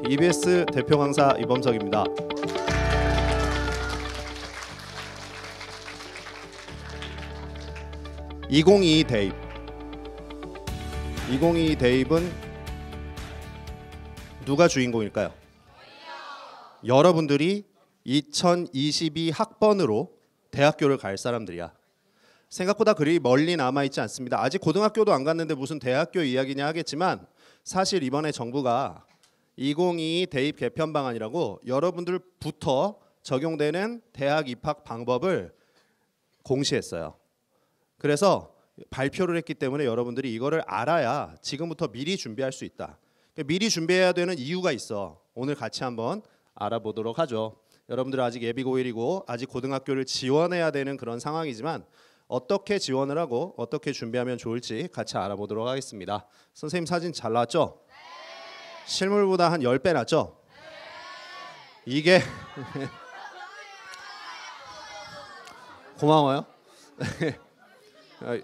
EBS 대표 강사 이범석입니다. (2022) 대입. 2022 대입은 누가 주인공일까요? 여러분들이 2022 학번으로 대학교를 갈 사람들이야. 생각보다 그리 멀리 남아있지 않습니다. 아직 고등학교도 안 갔는데 무슨 대학교 이야기냐 하겠지만 사실 이번에 정부가 2022 대입 개편 방안이라고 여러분들부터 적용되는 대학 입학 방법을 공시했어요. 그래서 발표를 했기 때문에 여러분들이 이거를 알아야 지금부터 미리 준비할 수 있다. 미리 준비해야 되는 이유가 있어. 오늘 같이 한번 알아보도록 하죠. 여러분들은 아직 예비 고1이고 아직 고등학교를 지원해야 되는 그런 상황이지만 어떻게 지원을 하고 어떻게 준비하면 좋을지 같이 알아보도록 하겠습니다. 선생님 사진 잘 나왔죠? 네. 실물보다 한 10배 낫죠? 네. 이게 고마워요.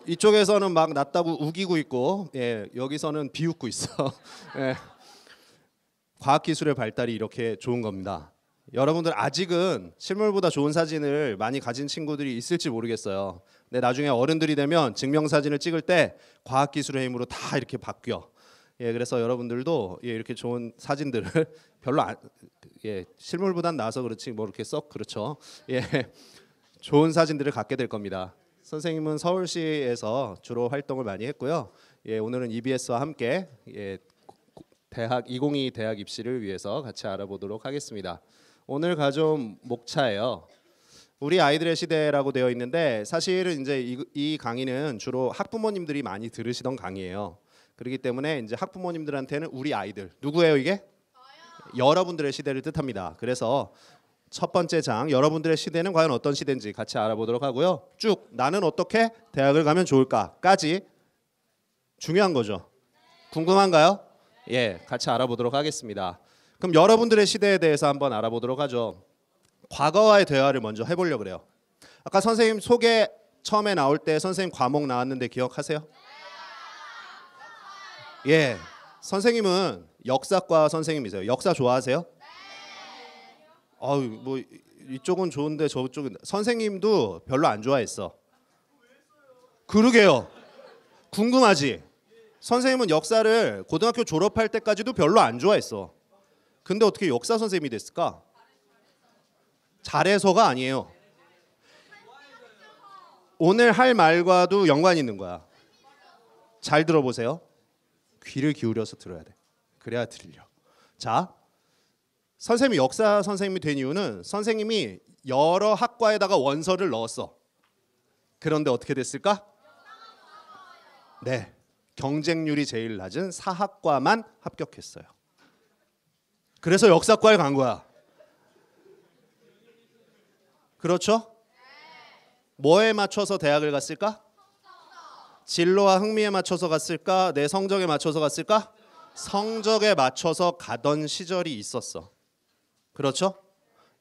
이쪽에서는 막 낫다고 우기고 있고, 예, 여기서는 비웃고 있어. 예. 과학기술의 발달이 이렇게 좋은 겁니다. 여러분들 아직은 실물보다 좋은 사진을 많이 가진 친구들이 있을지 모르겠어요. 근데 나중에 어른들이 되면 증명사진을 찍을 때 과학기술의 힘으로 다 이렇게 바뀌어. 예, 그래서 여러분들도 예, 이렇게 좋은 사진들을 별로 예, 실물보단 나아서 그렇지 뭐 이렇게 썩 그렇죠. 예, 좋은 사진들을 갖게 될 겁니다. 선생님은 서울시에서 주로 활동을 많이 했고요. 예, 오늘은 EBS와 함께 예, 대학 2022 대학 입시를 위해서 같이 알아보도록 하겠습니다. 오늘 가져온 목차예요. 우리 아이들의 시대라고 되어 있는데 사실은 이제 이 강의는 주로 학부모님들이 많이 들으시던 강의예요. 그렇기 때문에 이제 학부모님들한테는 우리 아이들 누구예요 이게? 저요. 여러분들의 시대를 뜻합니다. 그래서 첫 번째 장 여러분들의 시대는 과연 어떤 시대인지 같이 알아보도록 하고요. 쭉 나는 어떻게 대학을 가면 좋을까까지 중요한 거죠. 궁금한가요? 예, 같이 알아보도록 하겠습니다. 그럼 여러분들의 시대에 대해서 한번 알아보도록 하죠. 과거와의 대화를 먼저 해보려고 그래요. 아까 선생님 소개 처음에 나올 때 선생님 과목 나왔는데 기억하세요? 예, 선생님은 역사과 선생님이세요. 역사 좋아하세요? 아유, 뭐 이쪽은 좋은데 저쪽은 선생님도 별로 안 좋아했어. 그러게요. 궁금하지? 선생님은 역사를 고등학교 졸업할 때까지도 별로 안 좋아했어. 근데 어떻게 역사 선생님이 됐을까? 잘해서가 아니에요. 오늘 할 말과도 연관이 있는 거야. 잘 들어보세요. 귀를 기울여서 들어야 돼. 그래야 들려. 자, 선생님이 역사 선생님이 된 이유는 선생님이 여러 학과에다가 원서를 넣었어. 그런데 어떻게 됐을까? 네, 경쟁률이 제일 낮은 사학과만 합격했어요. 그래서 역사과에 간 거야. 그렇죠? 뭐에 맞춰서 대학을 갔을까? 진로와 흥미에 맞춰서 갔을까? 내 성적에 맞춰서 갔을까? 성적에 맞춰서 가던 시절이 있었어. 그렇죠?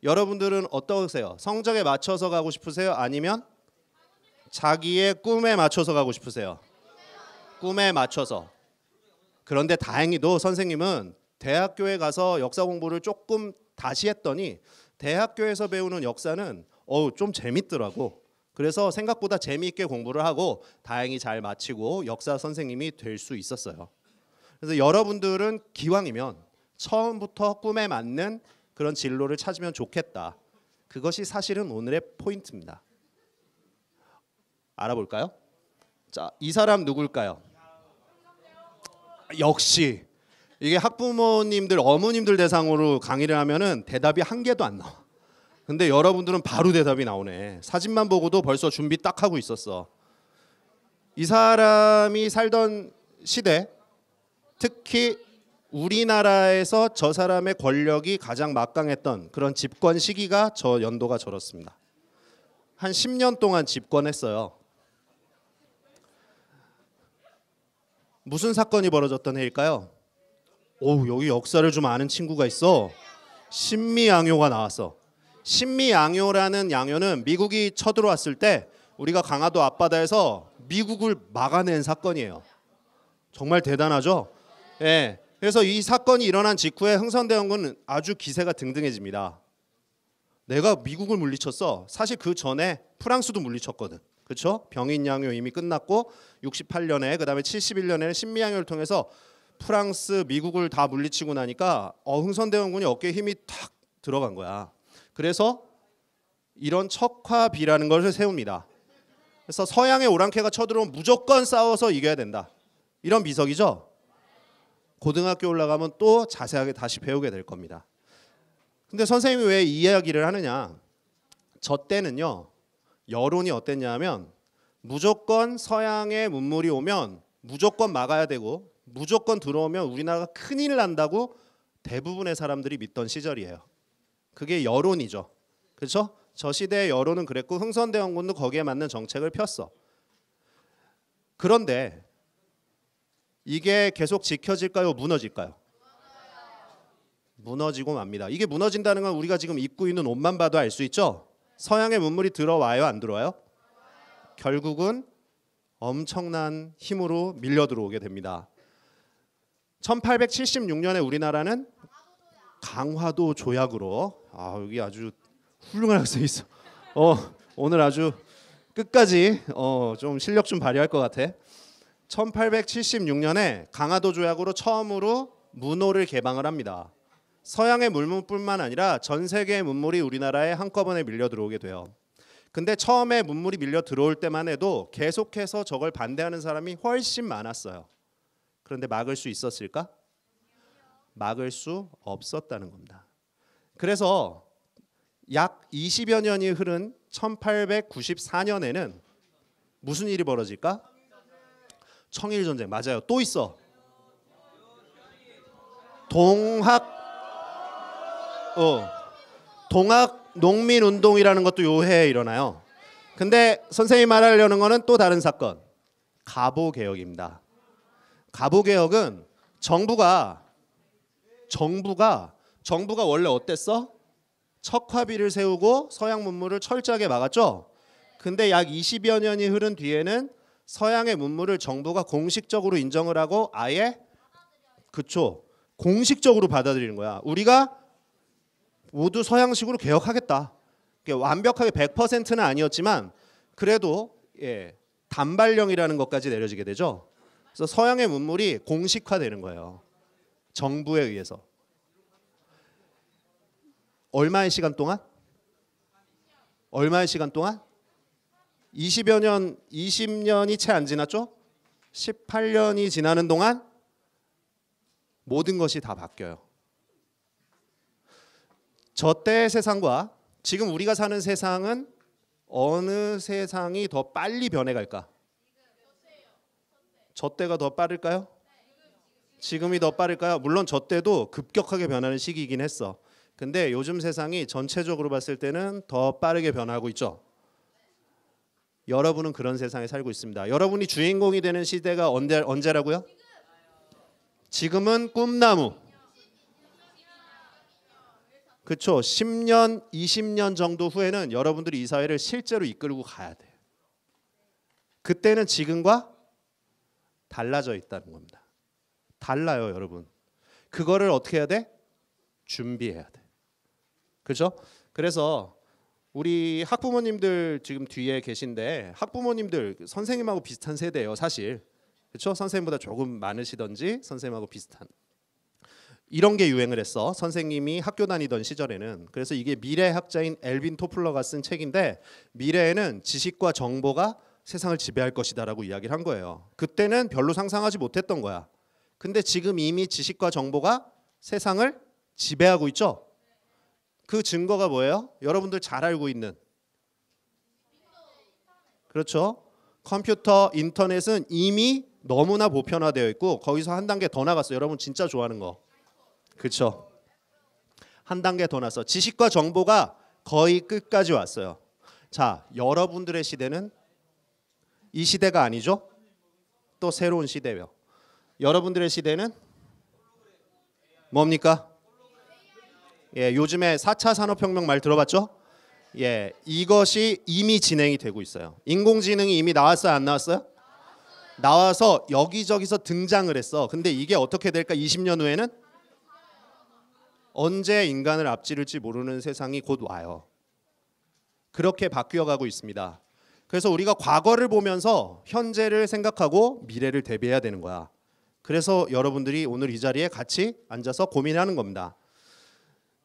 여러분들은 어떠세요? 성적에 맞춰서 가고 싶으세요? 아니면 자기의 꿈에 맞춰서 가고 싶으세요? 꿈에 맞춰서. 그런데 다행히도 선생님은 대학교에 가서 역사 공부를 조금 다시 했더니 대학교에서 배우는 역사는 좀 재밌더라고. 그래서 생각보다 재미있게 공부를 하고 다행히 잘 마치고 역사 선생님이 될 수 있었어요. 그래서 여러분들은 기왕이면 처음부터 꿈에 맞는 그런 진로를 찾으면 좋겠다. 그것이 사실은 오늘의 포인트입니다. 알아볼까요? 자, 이 사람 누굴까요? 역시 이게 학부모님들, 어머님들 대상으로 강의를 하면은 대답이 한 개도 안 나와. 근데 여러분들은 바로 대답이 나오네. 사진만 보고도 벌써 준비 딱 하고 있었어. 이 사람이 살던 시대, 특히 우리나라에서 저 사람의 권력이 가장 막강했던 그런 집권 시기가 저 연도가 저렇습니다. 한 10년 동안 집권했어요. 무슨 사건이 벌어졌던 해일까요? 오, 여기 역사를 좀 아는 친구가 있어. 신미양요가 나왔어. 신미양요라는 양요는 미국이 쳐들어왔을 때 우리가 강화도 앞바다에서 미국을 막아낸 사건이에요. 정말 대단하죠? 예. 그래서 이 사건이 일어난 직후에 흥선대원군은 아주 기세가 등등해집니다. 내가 미국을 물리쳤어. 사실 그 전에 프랑스도 물리쳤거든. 그렇죠? 병인양요 이미 끝났고 68년에 그다음에 71년에는 신미양요를 통해서 프랑스, 미국을 다 물리치고 나니까 흥선대원군이 어깨에 힘이 탁 들어간 거야. 그래서 이런 척화비라는 것을 세웁니다. 그래서 서양의 오랑캐가 쳐들어오면 무조건 싸워서 이겨야 된다. 이런 비석이죠. 고등학교 올라가면 또 자세하게 다시 배우게 될 겁니다. 근데 선생님이 왜 이 이야기를 하느냐? 저 때는요. 여론이 어땠냐 하면 무조건 서양의 문물이 오면 무조건 막아야 되고 무조건 들어오면 우리나라가 큰일 난다고 대부분의 사람들이 믿던 시절이에요. 그게 여론이죠. 그렇죠? 저 시대의 여론은 그랬고 흥선대원군도 거기에 맞는 정책을 폈어. 그런데 이게 계속 지켜질까요? 무너질까요? 무너지고 맙니다. 이게 무너진다는 건 우리가 지금 입고 있는 옷만 봐도 알 수 있죠? 서양의 문물이 들어와요? 안 들어와요? 결국은 엄청난 힘으로 밀려 들어오게 됩니다. 1876년에 우리나라는 강화도 조약으로 여기 아주 훌륭하게 써 있어. 오늘 아주 끝까지 좀 실력 좀 발휘할 것 같아. 1876년에 강화도 조약으로 처음으로 문호를 개방을 합니다. 서양의 문물뿐만 아니라 전 세계의 문물이 우리나라에 한꺼번에 밀려 들어오게 돼요. 근데 처음에 문물이 밀려 들어올 때만 해도 계속해서 저걸 반대하는 사람이 훨씬 많았어요. 그런데 막을 수 있었을까? 막을 수 없었다는 겁니다. 그래서 약 20여 년이 흐른 1894년에는 무슨 일이 벌어질까? 청일전쟁. 맞아요. 또 있어. 동학 농민운동이라는 것도 요 해에 일어나요. 근데 선생님이 말하려는 거는 또 다른 사건. 갑오개혁입니다. 갑오개혁은 정부가 원래 어땠어? 척화비를 세우고 서양 문물을 철저하게 막았죠. 근데 약 20여 년이 흐른 뒤에는 서양의 문물을 정부가 공식적으로 인정을 하고 아예 공식적으로 받아들이는 거야. 우리가 모두 서양식으로 개혁하겠다. 완벽하게 100%는 아니었지만 그래도 단발령이라는 것까지 내려지게 되죠. 그래서 서양의 문물이 공식화되는 거예요. 정부에 의해서. 얼마의 시간 동안? 20년이 채 안 지났죠? 18년이 지나는 동안 모든 것이 다 바뀌어요. 저 때의 세상과 지금 우리가 사는 세상은 어느 세상이 더 빨리 변해갈까? 저 때가 더 빠를까요? 지금이 더 빠를까요? 물론 저 때도 급격하게 변하는 시기이긴 했어. 근데 요즘 세상이 전체적으로 봤을 때는 더 빠르게 변하고 있죠. 여러분은 그런 세상에 살고 있습니다. 여러분이 주인공이 되는 시대가 언제라고요? 지금은 꿈나무. 그렇죠. 10년, 20년 정도 후에는 여러분들이 이 사회를 실제로 이끌고 가야 돼요. 그때는 지금과 달라져 있다는 겁니다. 달라요, 여러분. 그거를 어떻게 해야 돼? 준비해야 돼. 그렇죠? 그래서 우리 학부모님들 지금 뒤에 계신데 학부모님들 선생님하고 비슷한 세대예요, 사실. 그렇죠? 선생님보다 조금 많으시던지 선생님하고 비슷한. 이런 게 유행을 했어. 선생님이 학교 다니던 시절에는. 그래서 이게 미래학자인 엘빈 토플러가 쓴 책인데 미래에는 지식과 정보가 세상을 지배할 것이다라고 이야기를 한 거예요. 그때는 별로 상상하지 못했던 거야. 근데 지금 이미 지식과 정보가 세상을 지배하고 있죠. 그 증거가 뭐예요? 여러분들 잘 알고 있는. 그렇죠? 컴퓨터, 인터넷은 이미 너무나 보편화되어 있고 거기서 한 단계 더 나갔어요. 여러분 진짜 좋아하는 거. 그렇죠? 한 단계 더 나서 지식과 정보가 거의 끝까지 왔어요. 자, 여러분들의 시대는 이 시대가 아니죠? 또 새로운 시대예요. 여러분들의 시대는 뭡니까? 요즘에 4차 산업혁명 말 들어봤죠? 이것이 이미 진행이 되고 있어요. 인공지능이 이미 나왔어요? 안 나왔어요? 나와서 여기저기서 등장을 했어. 근데 이게 어떻게 될까? 20년 후에는 언제 인간을 앞지를지 모르는 세상이 곧 와요. 그렇게 바뀌어가고 있습니다. 그래서 우리가 과거를 보면서 현재를 생각하고 미래를 대비해야 되는 거야. 그래서 여러분들이 오늘 이 자리에 같이 앉아서 고민하는 겁니다.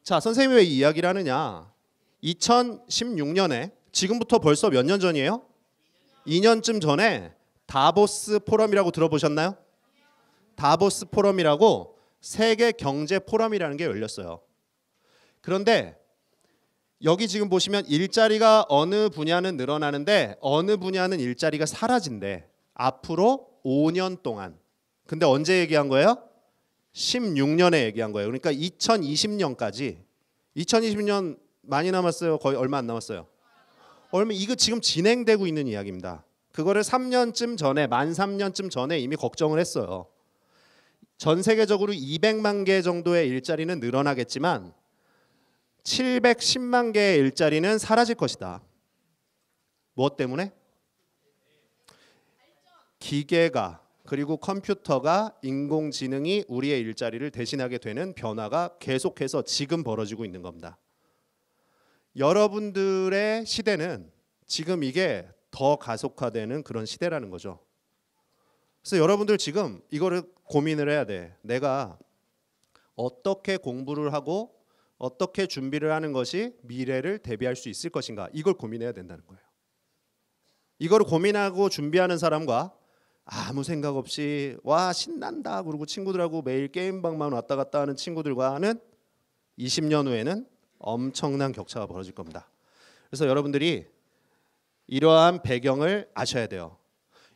자, 선생님이 왜 이 이야기를 하느냐? 2016년에 지금부터 벌써 몇 년 전이에요? 2년쯤 전에 다보스 포럼이라고 들어보셨나요? 다보스 포럼이라고 세계 경제 포럼이라는 게 열렸어요. 그런데 여기 지금 보시면 일자리가 어느 분야는 늘어나는데 어느 분야는 일자리가 사라진대. 앞으로 5년 동안. 근데 언제 얘기한 거예요? 16년에 얘기한 거예요. 그러니까 2020년까지. 2020년 많이 남았어요? 거의 얼마 안 남았어요? 이거 지금 진행되고 있는 이야기입니다. 그거를 3년쯤 전에, 만 3년쯤 전에 이미 걱정을 했어요. 전 세계적으로 200만 개 정도의 일자리는 늘어나겠지만 710만 개의 일자리는 사라질 것이다. 무엇 때문에? 기계가 그리고 컴퓨터가 인공지능이 우리의 일자리를 대신하게 되는 변화가 계속해서 지금 벌어지고 있는 겁니다. 여러분들의 시대는 지금 이게 더 가속화되는 그런 시대라는 거죠. 그래서 여러분들 지금 이거를 고민을 해야 돼. 내가 어떻게 공부를 하고 어떻게 준비를 하는 것이 미래를 대비할 수 있을 것인가, 이걸 고민해야 된다는 거예요. 이거를 고민하고 준비하는 사람과 아무 생각 없이 와 신난다 그러고 친구들하고 매일 게임방만 왔다 갔다 하는 친구들과는 20년 후에는 엄청난 격차가 벌어질 겁니다. 그래서 여러분들이 이러한 배경을 아셔야 돼요.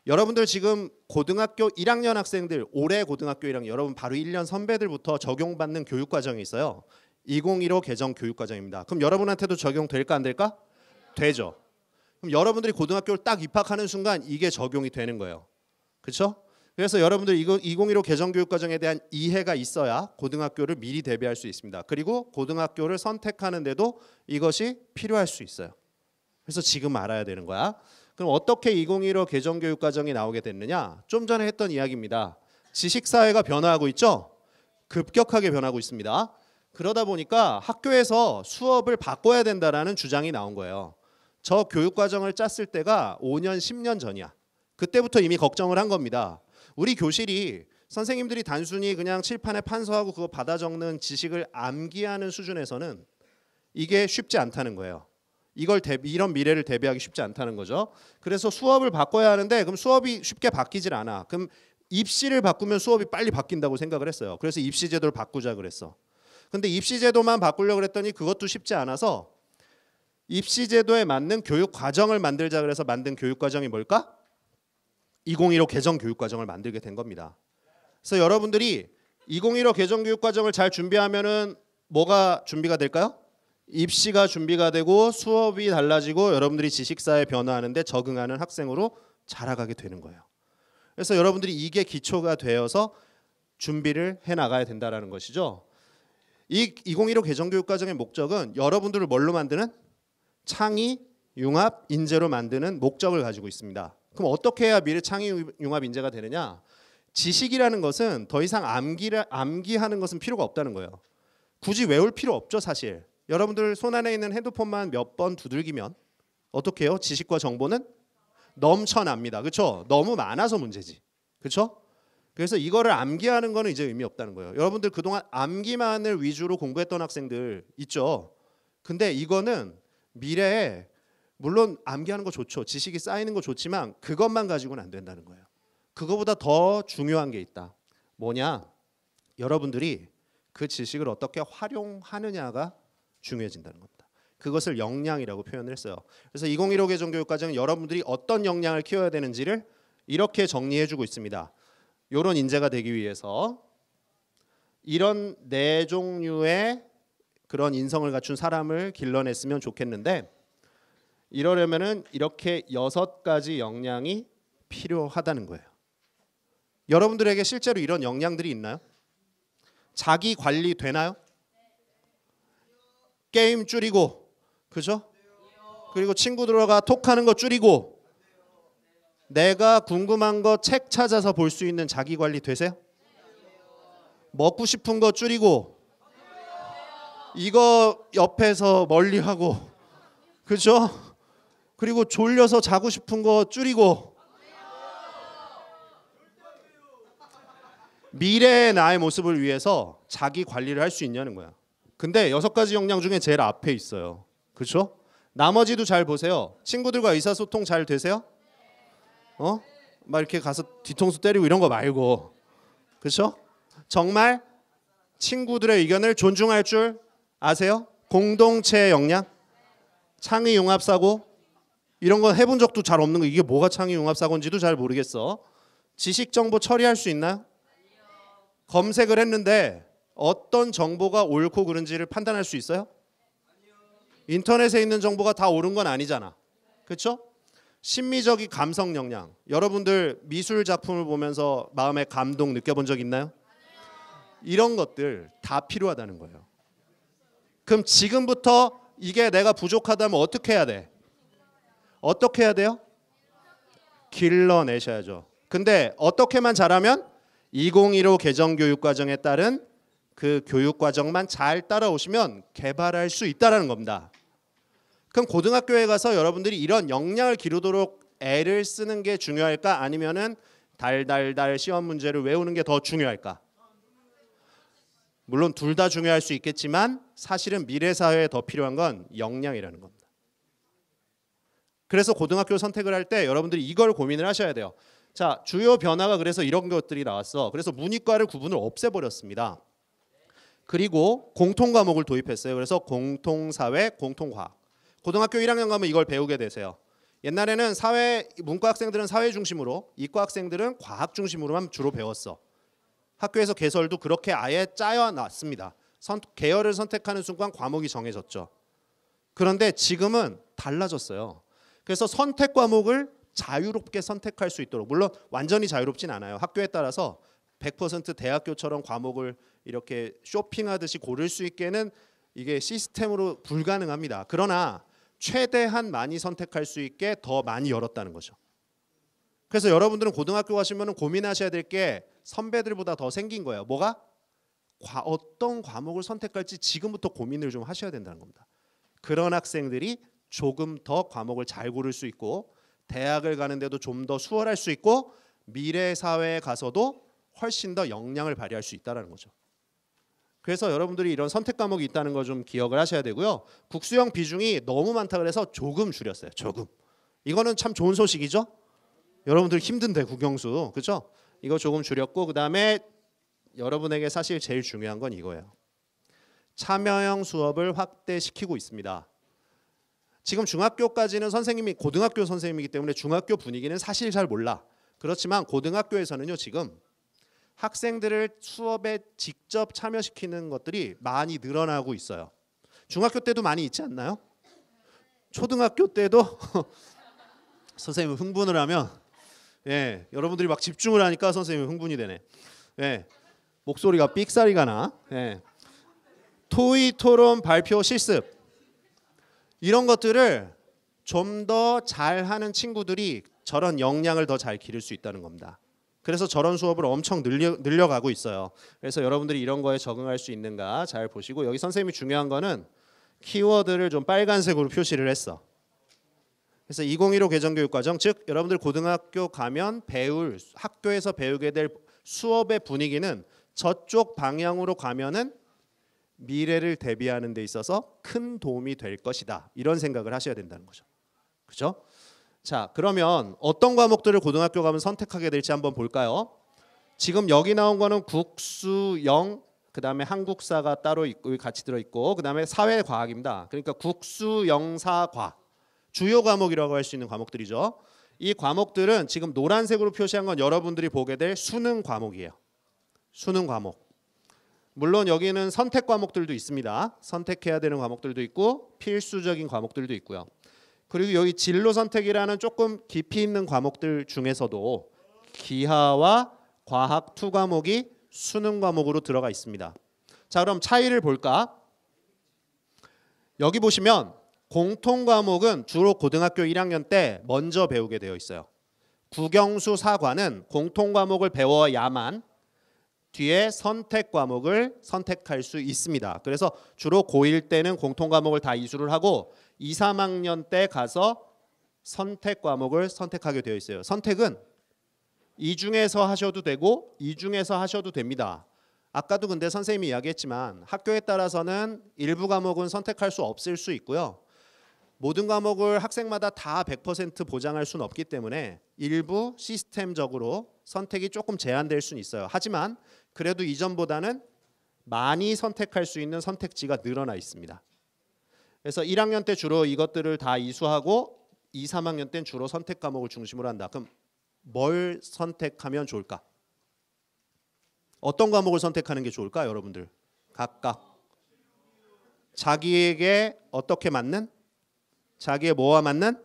여러분들 지금 고등학교 1학년 학생들, 올해 고등학교 1학년, 여러분 바로 1년 선배들부터 적용받는 교육과정이 있어요. 2015 개정 교육과정입니다. 그럼 여러분한테도 적용될까 안 될까? 되죠. 그럼 여러분들이 고등학교를 딱 입학하는 순간 이게 적용이 되는 거예요. 그렇죠? 그래서 여러분들 이거 2015 개정 교육과정에 대한 이해가 있어야 고등학교를 미리 대비할 수 있습니다. 그리고 고등학교를 선택하는데도 이것이 필요할 수 있어요. 그래서 지금 알아야 되는 거야. 그럼 어떻게 2015 개정 교육과정이 나오게 됐느냐? 좀 전에 했던 이야기입니다. 지식사회가 변화하고 있죠? 급격하게 변하고 있습니다. 그러다 보니까 학교에서 수업을 바꿔야 된다라는 주장이 나온 거예요. 저 교육과정을 짰을 때가 5년, 10년 전이야. 그때부터 이미 걱정을 한 겁니다. 우리 교실이 선생님들이 단순히 그냥 칠판에 판서하고 그거 받아 적는 지식을 암기하는 수준에서는 이게 쉽지 않다는 거예요. 이런 미래를 대비하기 쉽지 않다는 거죠. 그래서 수업을 바꿔야 하는데 그럼 수업이 쉽게 바뀌질 않아. 그럼 입시를 바꾸면 수업이 빨리 바뀐다고 생각을 했어요. 그래서 입시 제도를 바꾸자 그랬어. 근데 입시 제도만 바꾸려고 그랬더니 그것도 쉽지 않아서 입시 제도에 맞는 교육 과정을 만들자 그래서 만든 교육 과정이 뭘까? 2015 개정 교육 과정을 만들게 된 겁니다. 그래서 여러분들이 2015 개정 교육 과정을 잘 준비하면은 뭐가 준비가 될까요? 입시가 준비가 되고 수업이 달라지고 여러분들이 지식사에 변화하는데 적응하는 학생으로 자라가게 되는 거예요. 그래서 여러분들이 이게 기초가 되어서 준비를 해나가야 된다는 것이죠. 이 2015 개정교육과정의 목적은 여러분들을 뭘로 만드는? 창의, 융합, 인재로 만드는 목적을 가지고 있습니다. 그럼 어떻게 해야 미래 창의, 융합, 인재가 되느냐? 지식이라는 것은 더 이상 암기하는 것은 필요가 없다는 거예요. 굳이 외울 필요 없죠, 사실. 여러분들 손 안에 있는 핸드폰만 몇 번 두들기면 어떻게 해요? 지식과 정보는 넘쳐납니다. 그렇죠? 너무 많아서 문제지. 그렇죠? 그래서 이거를 암기하는 거는 이제 의미 없다는 거예요. 여러분들 그동안 암기만을 위주로 공부했던 학생들 있죠? 근데 이거는 미래에 물론 암기하는 거 좋죠. 지식이 쌓이는 거 좋지만 그것만 가지고는 안 된다는 거예요. 그거보다 더 중요한 게 있다. 뭐냐? 여러분들이 그 지식을 어떻게 활용하느냐가 중요해진다는 겁니다. 그것을 역량이라고 표현을 했어요. 그래서 2015 개정 교육과정은 여러분들이 어떤 역량을 키워야 되는지를 이렇게 정리해주고 있습니다. 이런 인재가 되기 위해서 이런 네 종류의 그런 인성을 갖춘 사람을 길러냈으면 좋겠는데 이러려면은 이렇게 6가지 역량이 필요하다는 거예요. 여러분들에게 실제로 이런 역량들이 있나요? 자기 관리 되나요? 게임 줄이고, 그죠? 그리고 친구들과 톡하는 거 줄이고, 내가 궁금한 거 책 찾아서 볼 수 있는 자기 관리 되세요? 먹고 싶은 거 줄이고 이거 옆에서 멀리 하고 그죠? 그리고 졸려서 자고 싶은 거 줄이고 미래의 나의 모습을 위해서 자기 관리를 할 수 있냐는 거야. 근데 6가지 역량 중에 제일 앞에 있어요. 그렇죠? 나머지도 잘 보세요. 친구들과 의사소통 잘 되세요? 막 이렇게 가서 뒤통수 때리고 이런 거 말고. 그렇죠? 정말 친구들의 의견을 존중할 줄 아세요? 공동체 역량? 창의 융합 사고? 이런 거 해본 적도 잘 없는 거. 이게 뭐가 창의 융합 사고인지도 잘 모르겠어. 지식 정보 처리할 수 있나요? 검색을 했는데 어떤 정보가 옳고 그른지를 판단할 수 있어요? 인터넷에 있는 정보가 다 옳은 건 아니잖아. 그렇죠? 심미적인 감성 역량. 여러분들 미술 작품을 보면서 마음의 감동 느껴본 적 있나요? 이런 것들 다 필요하다는 거예요. 그럼 지금부터 이게 내가 부족하다면 어떻게 해야 돼? 어떻게 해야 돼요? 길러내셔야죠. 근데 어떻게만 잘하면 2015 개정교육과정에 따른 그 교육과정만 잘 따라오시면 개발할 수 있다는 겁니다. 그럼 고등학교에 가서 여러분들이 이런 역량을 기르도록 애를 쓰는 게 중요할까? 아니면은 달달달 시험 문제를 외우는 게 더 중요할까? 물론 둘 다 중요할 수 있겠지만 사실은 미래 사회에 더 필요한 건 역량이라는 겁니다. 그래서 고등학교 선택을 할 때 여러분들이 이걸 고민을 하셔야 돼요. 자, 주요 변화가 그래서 이런 것들이 나왔어. 그래서 문이과를 구분을 없애버렸습니다. 그리고 공통 과목을 도입했어요. 그래서 공통사회, 공통과학. 고등학교 1학년 가면 이걸 배우게 되세요. 옛날에는 문과 학생들은 사회 중심으로, 이과 학생들은 과학 중심으로만 주로 배웠어. 학교에서 개설도 그렇게 아예 짜여놨습니다. 계열을 선택하는 순간 과목이 정해졌죠. 그런데 지금은 달라졌어요. 그래서 선택 과목을 자유롭게 선택할 수 있도록, 물론 완전히 자유롭진 않아요. 학교에 따라서 100% 대학교처럼 과목을 이렇게 쇼핑하듯이 고를 수 있게는 이게 시스템으로 불가능합니다. 그러나 최대한 많이 선택할 수 있게 더 많이 열었다는 거죠. 그래서 여러분들은 고등학교 가시면 고민하셔야 될 게 선배들보다 더 생긴 거예요. 뭐가? 어떤 과목을 선택할지 지금부터 고민을 좀 하셔야 된다는 겁니다. 그런 학생들이 조금 더 과목을 잘 고를 수 있고 대학을 가는데도 좀 더 수월할 수 있고 미래 사회에 가서도 훨씬 더 역량을 발휘할 수 있다는 거죠. 그래서 여러분들이 이런 선택 과목이 있다는 걸 좀 기억을 하셔야 되고요. 국수형 비중이 너무 많다 그래서 조금 줄였어요. 조금. 이거는 참 좋은 소식이죠. 여러분들 힘든데 국영수, 그렇죠? 이거 조금 줄였고 그다음에 여러분에게 사실 제일 중요한 건 이거예요. 참여형 수업을 확대시키고 있습니다. 지금 중학교까지는 선생님이 고등학교 선생님이기 때문에 중학교 분위기는 사실 잘 몰라. 그렇지만 고등학교에서는요 지금 학생들을 수업에 직접 참여시키는 것들이 많이 늘어나고 있어요. 중학교 때도 많이 있지 않나요? 초등학교 때도 선생님이 흥분을 하면 여러분들이 막 집중을 하니까 선생님이 흥분이 되네. 목소리가 삑사리가 나. 토의 토론 발표 실습 이런 것들을 좀 더 잘하는 친구들이 저런 역량을 더 잘 기를 수 있다는 겁니다. 그래서 저런 수업을 엄청 늘려가고 있어요. 그래서 여러분들이 이런 거에 적응할 수 있는가 잘 보시고 여기 선생님이 중요한 거는 키워드를 좀 빨간색으로 표시를 했어. 그래서 2015 개정교육과정 즉 여러분들 고등학교 가면 학교에서 배우게 될 수업의 분위기는 저쪽 방향으로 가면은 미래를 대비하는 데 있어서 큰 도움이 될 것이다. 이런 생각을 하셔야 된다는 거죠. 그죠? 자, 그러면 어떤 과목들을 고등학교 가면 선택하게 될지 한번 볼까요? 지금 여기 나온 거는 국수영, 그다음에 한국사가 따로 있고 같이 들어 있고 그다음에 사회과학입니다. 그러니까 국수영사과 주요 과목이라고 할 수 있는 과목들이죠. 이 과목들은 지금 노란색으로 표시한 건 여러분들이 보게 될 수능 과목이에요. 수능 과목. 물론 여기는 선택 과목들도 있습니다. 선택해야 되는 과목들도 있고 필수적인 과목들도 있고요. 그리고 여기 진로 선택이라는 조금 깊이 있는 과목들 중에서도 기하와 과학 2 과목이 수능 과목으로 들어가 있습니다. 자, 그럼 차이를 볼까? 여기 보시면 공통 과목은 주로 고등학교 1학년 때 먼저 배우게 되어 있어요. 국영수 4과는 공통 과목을 배워야만 뒤에 선택 과목을 선택할 수 있습니다. 그래서 주로 고1 때는 공통 과목을 다 이수를 하고 2, 3학년 때 가서 선택 과목을 선택하게 되어 있어요. 선택은 이 중에서 하셔도 되고 이 중에서 하셔도 됩니다. 아까도 근데 선생님이 이야기했지만 학교에 따라서는 일부 과목은 선택할 수 없을 수 있고요. 모든 과목을 학생마다 다 100% 보장할 수는 없기 때문에 일부 시스템적으로 선택이 조금 제한될 수는 있어요. 하지만 그래도 이전보다는 많이 선택할 수 있는 선택지가 늘어나 있습니다. 그래서 1학년 때 주로 이것들을 다 이수하고 2, 3학년 때는 주로 선택 과목을 중심으로 한다. 그럼 뭘 선택하면 좋을까? 어떤 과목을 선택하는 게 좋을까, 여러분들? 각각 자기에게 어떻게 맞는? 자기의 뭐와 맞는?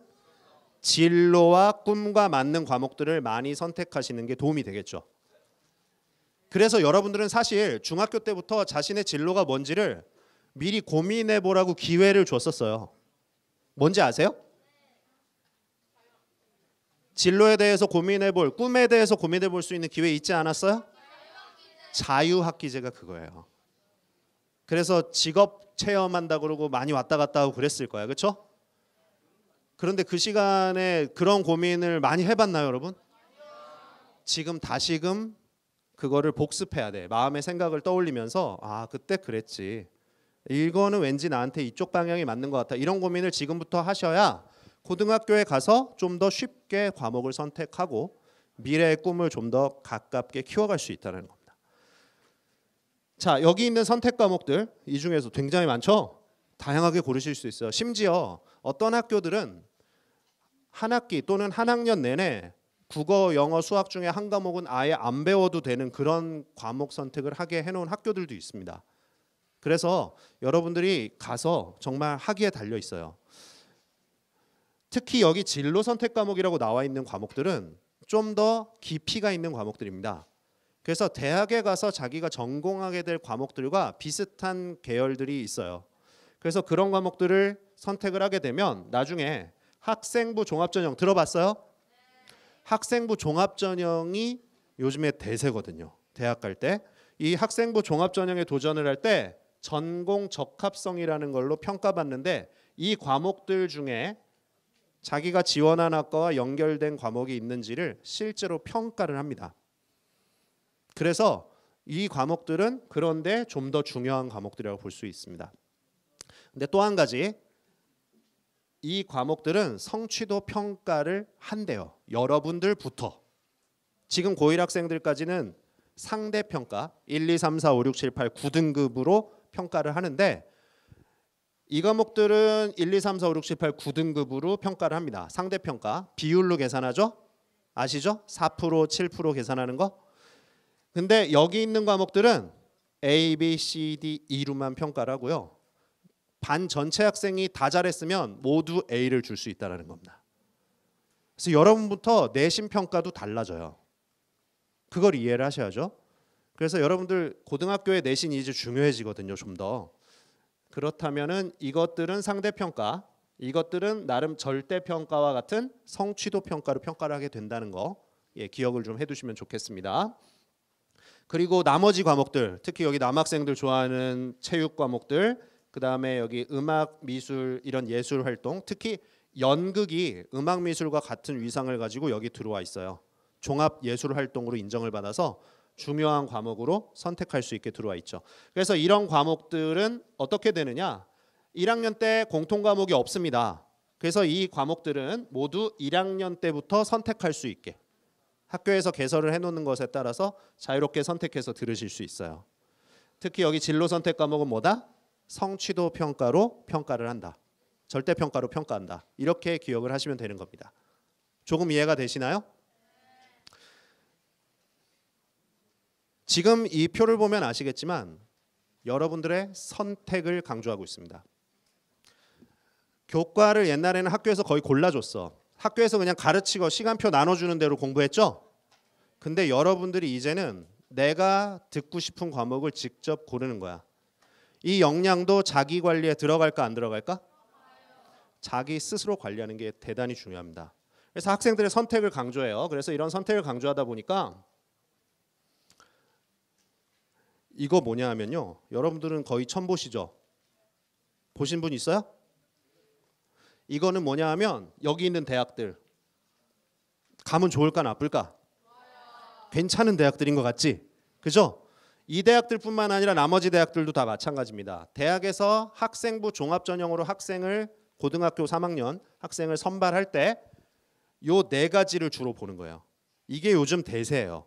진로와 꿈과 맞는 과목들을 많이 선택하시는 게 도움이 되겠죠. 그래서 여러분들은 사실 중학교 때부터 자신의 진로가 뭔지를 미리 고민해 보라고 기회를 줬었어요. 뭔지 아세요? 진로에 대해서 고민해 볼, 꿈에 대해서 고민해 볼 수 있는 기회 있지 않았어요? 자유학기제가 그거예요. 그래서 직업 체험한다 그러고 많이 왔다 갔다 하고 그랬을 거야. 그렇죠? 그런데 그 시간에 그런 고민을 많이 해봤나요, 여러분? 지금 다시금 그거를 복습해야 돼. 마음의 생각을 떠올리면서 아, 그때 그랬지. 이거는 왠지 나한테 이쪽 방향이 맞는 것 같아. 이런 고민을 지금부터 하셔야 고등학교에 가서 좀 더 쉽게 과목을 선택하고 미래의 꿈을 좀 더 가깝게 키워갈 수 있다는 겁니다. 자, 여기 있는 선택 과목들 이 중에서 굉장히 많죠? 다양하게 고르실 수 있어요. 심지어 어떤 학교들은 한 학기 또는 한 학년 내내 국어, 영어, 수학 중에 한 과목은 아예 안 배워도 되는 그런 과목 선택을 하게 해놓은 학교들도 있습니다. 그래서 여러분들이 가서 정말 하기에 달려 있어요. 특히 여기 진로 선택 과목이라고 나와 있는 과목들은 좀 더 깊이가 있는 과목들입니다. 그래서 대학에 가서 자기가 전공하게 될 과목들과 비슷한 계열들이 있어요. 그래서 그런 과목들을 선택을 하게 되면 나중에 학생부 종합전형 들어봤어요? 학생부 종합전형이 요즘에 대세거든요. 대학 갈 때. 이 학생부 종합전형에 도전을 할 때 전공 적합성이라는 걸로 평가받는데 이 과목들 중에 자기가 지원한 학과와 연결된 과목이 있는지를 실제로 평가를 합니다. 그래서 이 과목들은 그런데 좀 더 중요한 과목들이라고 볼 수 있습니다. 근데 또 한 가지, 이 과목들은 성취도 평가를 한대요. 여러분들부터. 지금 고1 학생들까지는 상대평가 1, 2, 3, 4, 5, 6, 7, 8, 9등급으로 평가를 하는데 이 과목들은 1, 2, 3, 4, 5, 6, 7, 8, 9등급으로 평가를 합니다. 상대평가 비율로 계산하죠? 아시죠? 4%, 7% 계산하는 거. 근데 여기 있는 과목들은 A, B, C, D, E로만 평가를 하고요. 반 전체 학생이 다 잘했으면 모두 A를 줄 수 있다는 겁니다. 그래서 여러분부터 내신 평가도 달라져요. 그걸 이해를 하셔야죠. 그래서 여러분들 고등학교의 내신이 이제 중요해지거든요. 좀 더. 그렇다면은 이것들은 상대평가, 이것들은 나름 절대평가와 같은 성취도 평가로 평가를 하게 된다는 거 기억을 좀 해두시면 좋겠습니다. 그리고 나머지 과목들, 특히 여기 남학생들 좋아하는 체육 과목들, 그 다음에 여기 음악, 미술 이런 예술 활동, 특히 연극이 음악, 미술과 같은 위상을 가지고 여기 들어와 있어요. 종합 예술 활동으로 인정을 받아서 중요한 과목으로 선택할 수 있게 들어와 있죠. 그래서 이런 과목들은 어떻게 되느냐? 1학년 때 공통 과목이 없습니다. 그래서 이 과목들은 모두 1학년 때부터 선택할 수 있게 학교에서 개설을 해놓는 것에 따라서 자유롭게 선택해서 들으실 수 있어요. 특히 여기 진로 선택 과목은 뭐다? 성취도 평가로 평가를 한다. 절대평가로 평가한다. 이렇게 기억을 하시면 되는 겁니다. 조금 이해가 되시나요? 지금 이 표를 보면 아시겠지만 여러분들의 선택을 강조하고 있습니다. 교과를 옛날에는 학교에서 거의 골라줬어. 학교에서 그냥 가르치고 시간표 나눠주는 대로 공부했죠? 근데 여러분들이 이제는 내가 듣고 싶은 과목을 직접 고르는 거야. 이 역량도 자기 관리에 들어갈까 안 들어갈까? 자기 스스로 관리하는 게 대단히 중요합니다. 그래서 학생들의 선택을 강조해요. 그래서 이런 선택을 강조하다 보니까 이거 뭐냐 하면요. 여러분들은 거의 처음 보시죠? 보신 분 있어요? 이거는 뭐냐 하면 여기 있는 대학들 가면 좋을까 나쁠까? 괜찮은 대학들인 것 같지? 그죠? 이 대학들뿐만 아니라 나머지 대학들도 다 마찬가지입니다. 대학에서 학생부 종합전형으로 학생을 고등학교 3학년 학생을 선발할 때 요 네 가지를 주로 보는 거예요. 이게 요즘 대세예요.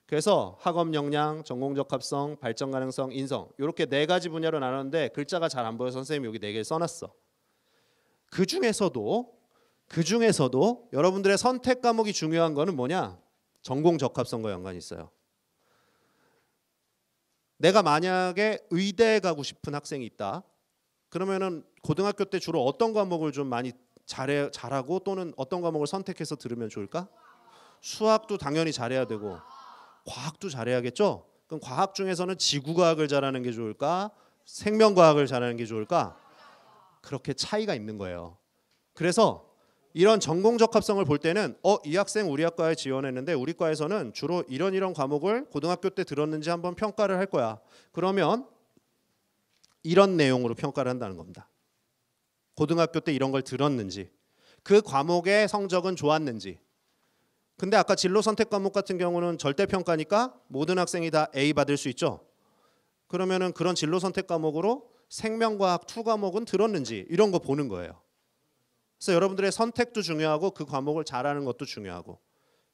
그래서 학업 역량, 전공적 합성, 발전 가능성, 인성 이렇게 네 가지 분야로 나눴는데 글자가 잘 안 보여서 선생님이 여기 네 개 써놨어. 그 중에서도 여러분들의 선택 과목이 중요한 거는 뭐냐? 전공 적합성과 연관이 있어요. 내가 만약에 의대에 가고 싶은 학생이 있다. 그러면은 고등학교 때 주로 어떤 과목을 좀 많이 잘하고 또는 어떤 과목을 선택해서 들으면 좋을까? 수학도 당연히 잘해야 되고 과학도 잘해야겠죠? 그럼 과학 중에서는 지구과학을 잘하는 게 좋을까? 생명과학을 잘하는 게 좋을까? 그렇게 차이가 있는 거예요. 그래서 이런 전공 적합성을 볼 때는 이 학생 우리 학과에 지원했는데 우리 과에서는 주로 이런 과목을 고등학교 때 들었는지 한번 평가를 할 거야. 그러면 이런 내용으로 평가를 한다는 겁니다. 고등학교 때 이런 걸 들었는지, 그 과목의 성적은 좋았는지. 근데 아까 진로 선택 과목 같은 경우는 절대 평가니까 모든 학생이 다 A 받을 수 있죠. 그러면은 그런 진로 선택 과목으로 생명과학 2 과목은 들었는지 이런 거 보는 거예요. 그래서 여러분들의 선택도 중요하고 그 과목을 잘하는 것도 중요하고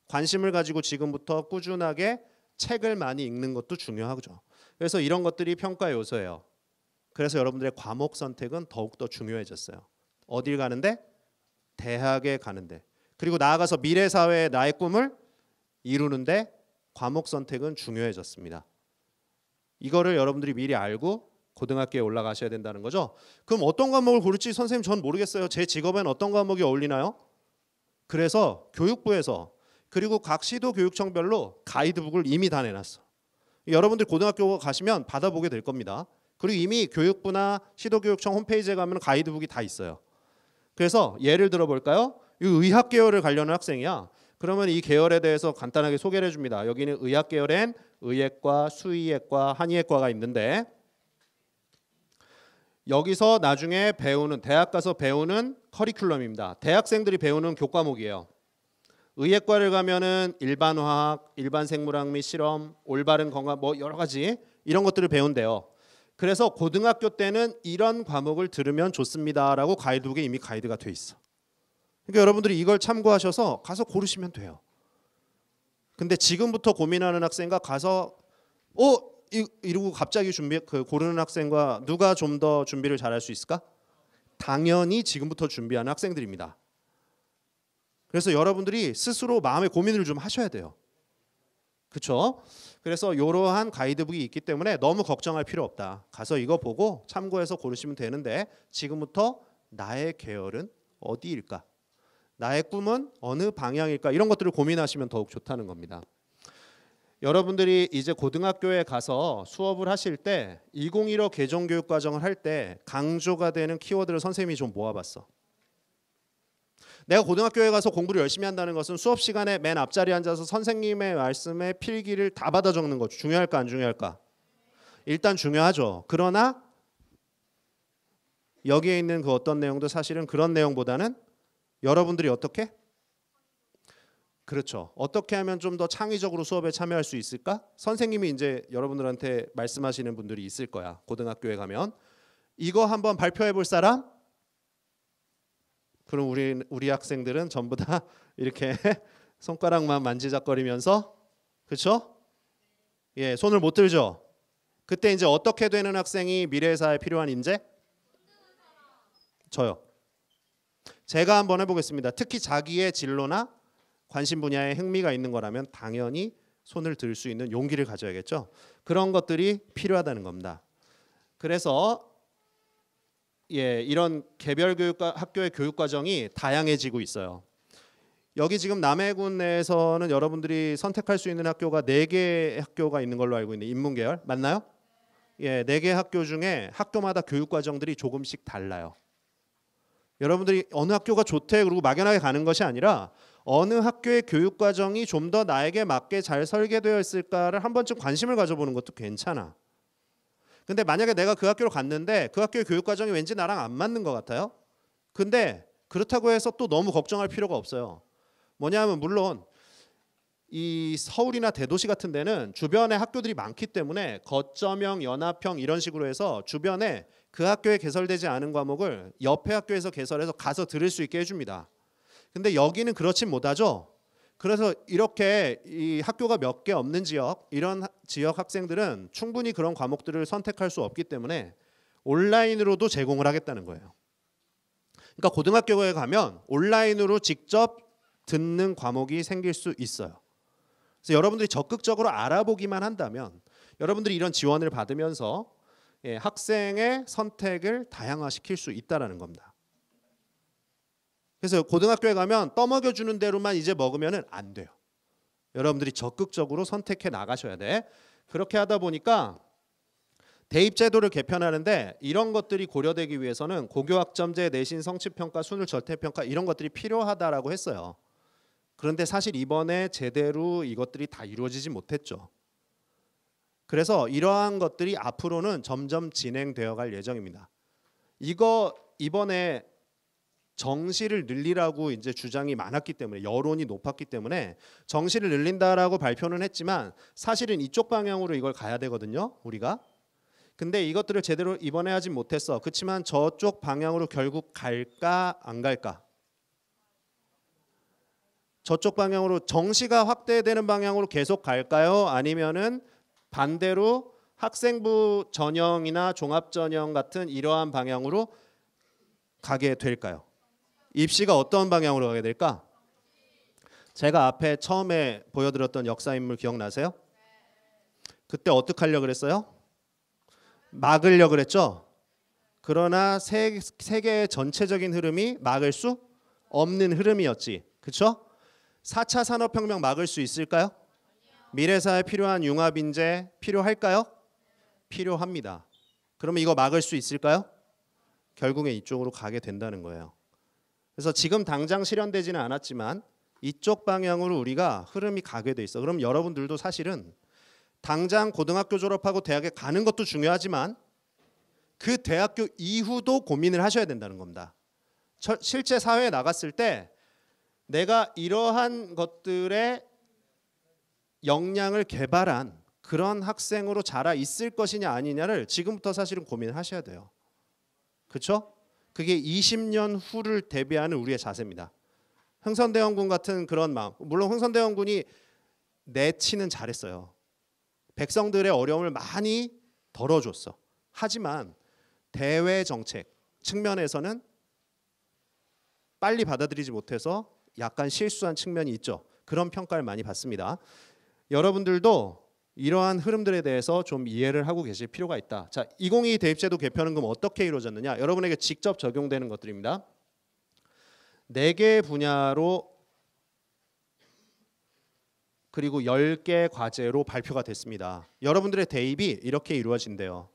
관심을 가지고 지금부터 꾸준하게 책을 많이 읽는 것도 중요하죠. 그래서 이런 것들이 평가 요소예요. 그래서 여러분들의 과목 선택은 더욱더 중요해졌어요. 어딜 가는데? 대학에 가는데. 그리고 나아가서 미래 사회의 나의 꿈을 이루는데 과목 선택은 중요해졌습니다. 이거를 여러분들이 미리 알고 고등학교에 올라가셔야 된다는 거죠. 그럼 어떤 과목을 고를지 선생님 전 모르겠어요. 제 직업엔 어떤 과목이 어울리나요? 그래서 교육부에서 그리고 각 시도교육청별로 가이드북을 이미 다 내놨어. 여러분들 고등학교 가시면 받아보게 될 겁니다. 그리고 이미 교육부나 시도교육청 홈페이지에 가면 가이드북이 다 있어요. 그래서 예를 들어 볼까요? 이 의학 계열을 관련한 학생이야. 그러면 이 계열에 대해서 간단하게 소개를 해줍니다. 여기는 의학 계열엔 의예과, 수의예과, 한의예과가 있는데 여기서 나중에 배우는 대학 가서 배우는 커리큘럼입니다. 대학생들이 배우는 교과목이에요. 의예과를 가면은 일반 화학, 일반 생물학 및 실험, 올바른 건강 뭐 여러 가지 이런 것들을 배운대요. 그래서 고등학교 때는 이런 과목을 들으면 좋습니다라고 가이드북에 이미 가이드가 돼 있어. 그러니까 여러분들이 이걸 참고하셔서 가서 고르시면 돼요. 근데 지금부터 고민하는 학생과 가서 이러고 갑자기 고르는 학생과 누가 좀 더 준비를 잘할 수 있을까? 당연히 지금부터 준비하는 학생들입니다. 그래서 여러분들이 스스로 마음의 고민을 좀 하셔야 돼요. 그렇죠? 그래서 이러한 가이드북이 있기 때문에 너무 걱정할 필요 없다. 가서 이거 보고 참고해서 고르시면 되는데 지금부터 나의 계열은 어디일까? 나의 꿈은 어느 방향일까? 이런 것들을 고민하시면 더욱 좋다는 겁니다. 여러분들이 이제 고등학교에 가서 수업을 하실 때 2015 개정교육과정을 할 때 강조가 되는 키워드를 선생님이 좀 모아봤어. 내가 고등학교에 가서 공부를 열심히 한다는 것은 수업 시간에 맨 앞자리에 앉아서 선생님의 말씀에 필기를 다 받아 적는 거 중요할까 안 중요할까? 일단 중요하죠. 그러나 여기에 있는 그 어떤 내용도 사실은 그런 내용보다는 여러분들이 어떻게? 그렇죠. 어떻게 하면 좀 더 창의적으로 수업에 참여할 수 있을까? 선생님이 이제 여러분들한테 말씀하시는 분들이 있을 거야. 고등학교에 가면 이거 한번 발표해 볼 사람? 그럼 우리 학생들은 전부 다 이렇게 손가락만 만지작거리면서 그렇죠? 예, 손을 못 들죠. 그때 이제 어떻게 되는 학생이 미래 사회에 필요한 인재? 저요. 제가 한번 해보겠습니다. 특히 자기의 진로나 관심 분야에 흥미가 있는 거라면 당연히 손을 들 수 있는 용기를 가져야겠죠. 그런 것들이 필요하다는 겁니다. 그래서 이런 개별 학교의 교육 과정이 다양해지고 있어요. 여기 지금 남해군 내에서는 여러분들이 선택할 수 있는 학교가 4개 학교가 있는 걸로 알고 있는데 인문계열 맞나요? 예, 4개 학교 중에 학교마다 교육 과정들이 조금씩 달라요. 여러분들이 어느 학교가 좋대 그러고 막연하게 가는 것이 아니라 어느 학교의 교육 과정이 좀 더 나에게 맞게 잘 설계되어 있을까를 한 번쯤 관심을 가져보는 것도 괜찮아. 근데 만약에 내가 그 학교로 갔는데 그 학교의 교육 과정이 왠지 나랑 안 맞는 것 같아요. 근데 그렇다고 해서 또 너무 걱정할 필요가 없어요. 뭐냐면 물론 이 서울이나 대도시 같은 데는 주변에 학교들이 많기 때문에 거점형, 연합형 이런 식으로 해서 주변에 그 학교에 개설되지 않은 과목을 옆에 학교에서 개설해서 가서 들을 수 있게 해줍니다. 근데 여기는 그렇진 못하죠. 그래서 이렇게 이 학교가 몇 개 없는 지역, 이런 지역 학생들은 충분히 그런 과목들을 선택할 수 없기 때문에 온라인으로도 제공을 하겠다는 거예요. 그러니까 고등학교에 가면 온라인으로 직접 듣는 과목이 생길 수 있어요. 그래서 여러분들이 적극적으로 알아보기만 한다면 여러분들이 이런 지원을 받으면서 학생의 선택을 다양화시킬 수 있다는 겁니다. 그래서 고등학교에 가면 떠먹여주는 대로만 이제 먹으면 안 돼요. 여러분들이 적극적으로 선택해 나가셔야 돼. 그렇게 하다 보니까 대입제도를 개편하는데 이런 것들이 고려되기 위해서는 고교학점제, 내신 성취평가, 순위 절대평가 이런 것들이 필요하다라고 했어요. 그런데 사실 이번에 제대로 이것들이 다 이루어지지 못했죠. 그래서 이러한 것들이 앞으로는 점점 진행되어 갈 예정입니다. 이거 이번에 정시를 늘리라고 이제 주장이 많았기 때문에 여론이 높았기 때문에 정시를 늘린다라고 발표는 했지만 사실은 이쪽 방향으로 이걸 가야 되거든요. 우리가. 근데 이것들을 제대로 이번에 하진 못했어. 그렇지만 저쪽 방향으로 결국 갈까 안 갈까? 저쪽 방향으로 정시가 확대되는 방향으로 계속 갈까요? 아니면은 반대로 학생부 전형이나 종합 전형 같은 이러한 방향으로 가게 될까요? 입시가 어떤 방향으로 가게 될까? 제가 앞에 처음에 보여드렸던 역사인물 기억나세요? 그때 어떻게 하려고 그랬어요? 막으려고 그랬죠? 그러나 세계의 전체적인 흐름이 막을 수 없는 흐름이었지. 그렇죠? 4차 산업혁명 막을 수 있을까요? 미래사회에 필요한 융합인재 필요할까요? 필요합니다. 그러면 이거 막을 수 있을까요? 결국엔 이쪽으로 가게 된다는 거예요. 그래서 지금 당장 실현되지는 않았지만 이쪽 방향으로 우리가 흐름이 가게 돼 있어. 그럼 여러분들도 사실은 당장 고등학교 졸업하고 대학에 가는 것도 중요하지만 그 대학교 이후도 고민을 하셔야 된다는 겁니다. 실제 사회에 나갔을 때 내가 이러한 것들의 역량을 개발한 그런 학생으로 자라 있을 것이냐 아니냐를 지금부터 사실은 고민을 하셔야 돼요. 그렇죠? 그게 20년 후를 대비하는 우리의 자세입니다. 흥선대원군 같은 그런 마음. 물론 흥선대원군이 내치는 잘했어요. 백성들의 어려움을 많이 덜어줬어. 하지만 대외 정책 측면에서는 빨리 받아들이지 못해서 약간 실수한 측면이 있죠. 그런 평가를 많이 받습니다. 여러분들도 이러한 흐름들에 대해서 좀 이해를 하고 계실 필요가 있다. 자, 2022 대입제도 개편은 그럼 어떻게 이루어졌느냐? 여러분에게 직접 적용되는 것들입니다. 4개 분야로 그리고 10개 과제로 발표가 됐습니다. 여러분들의 대입이 이렇게 이루어진대요.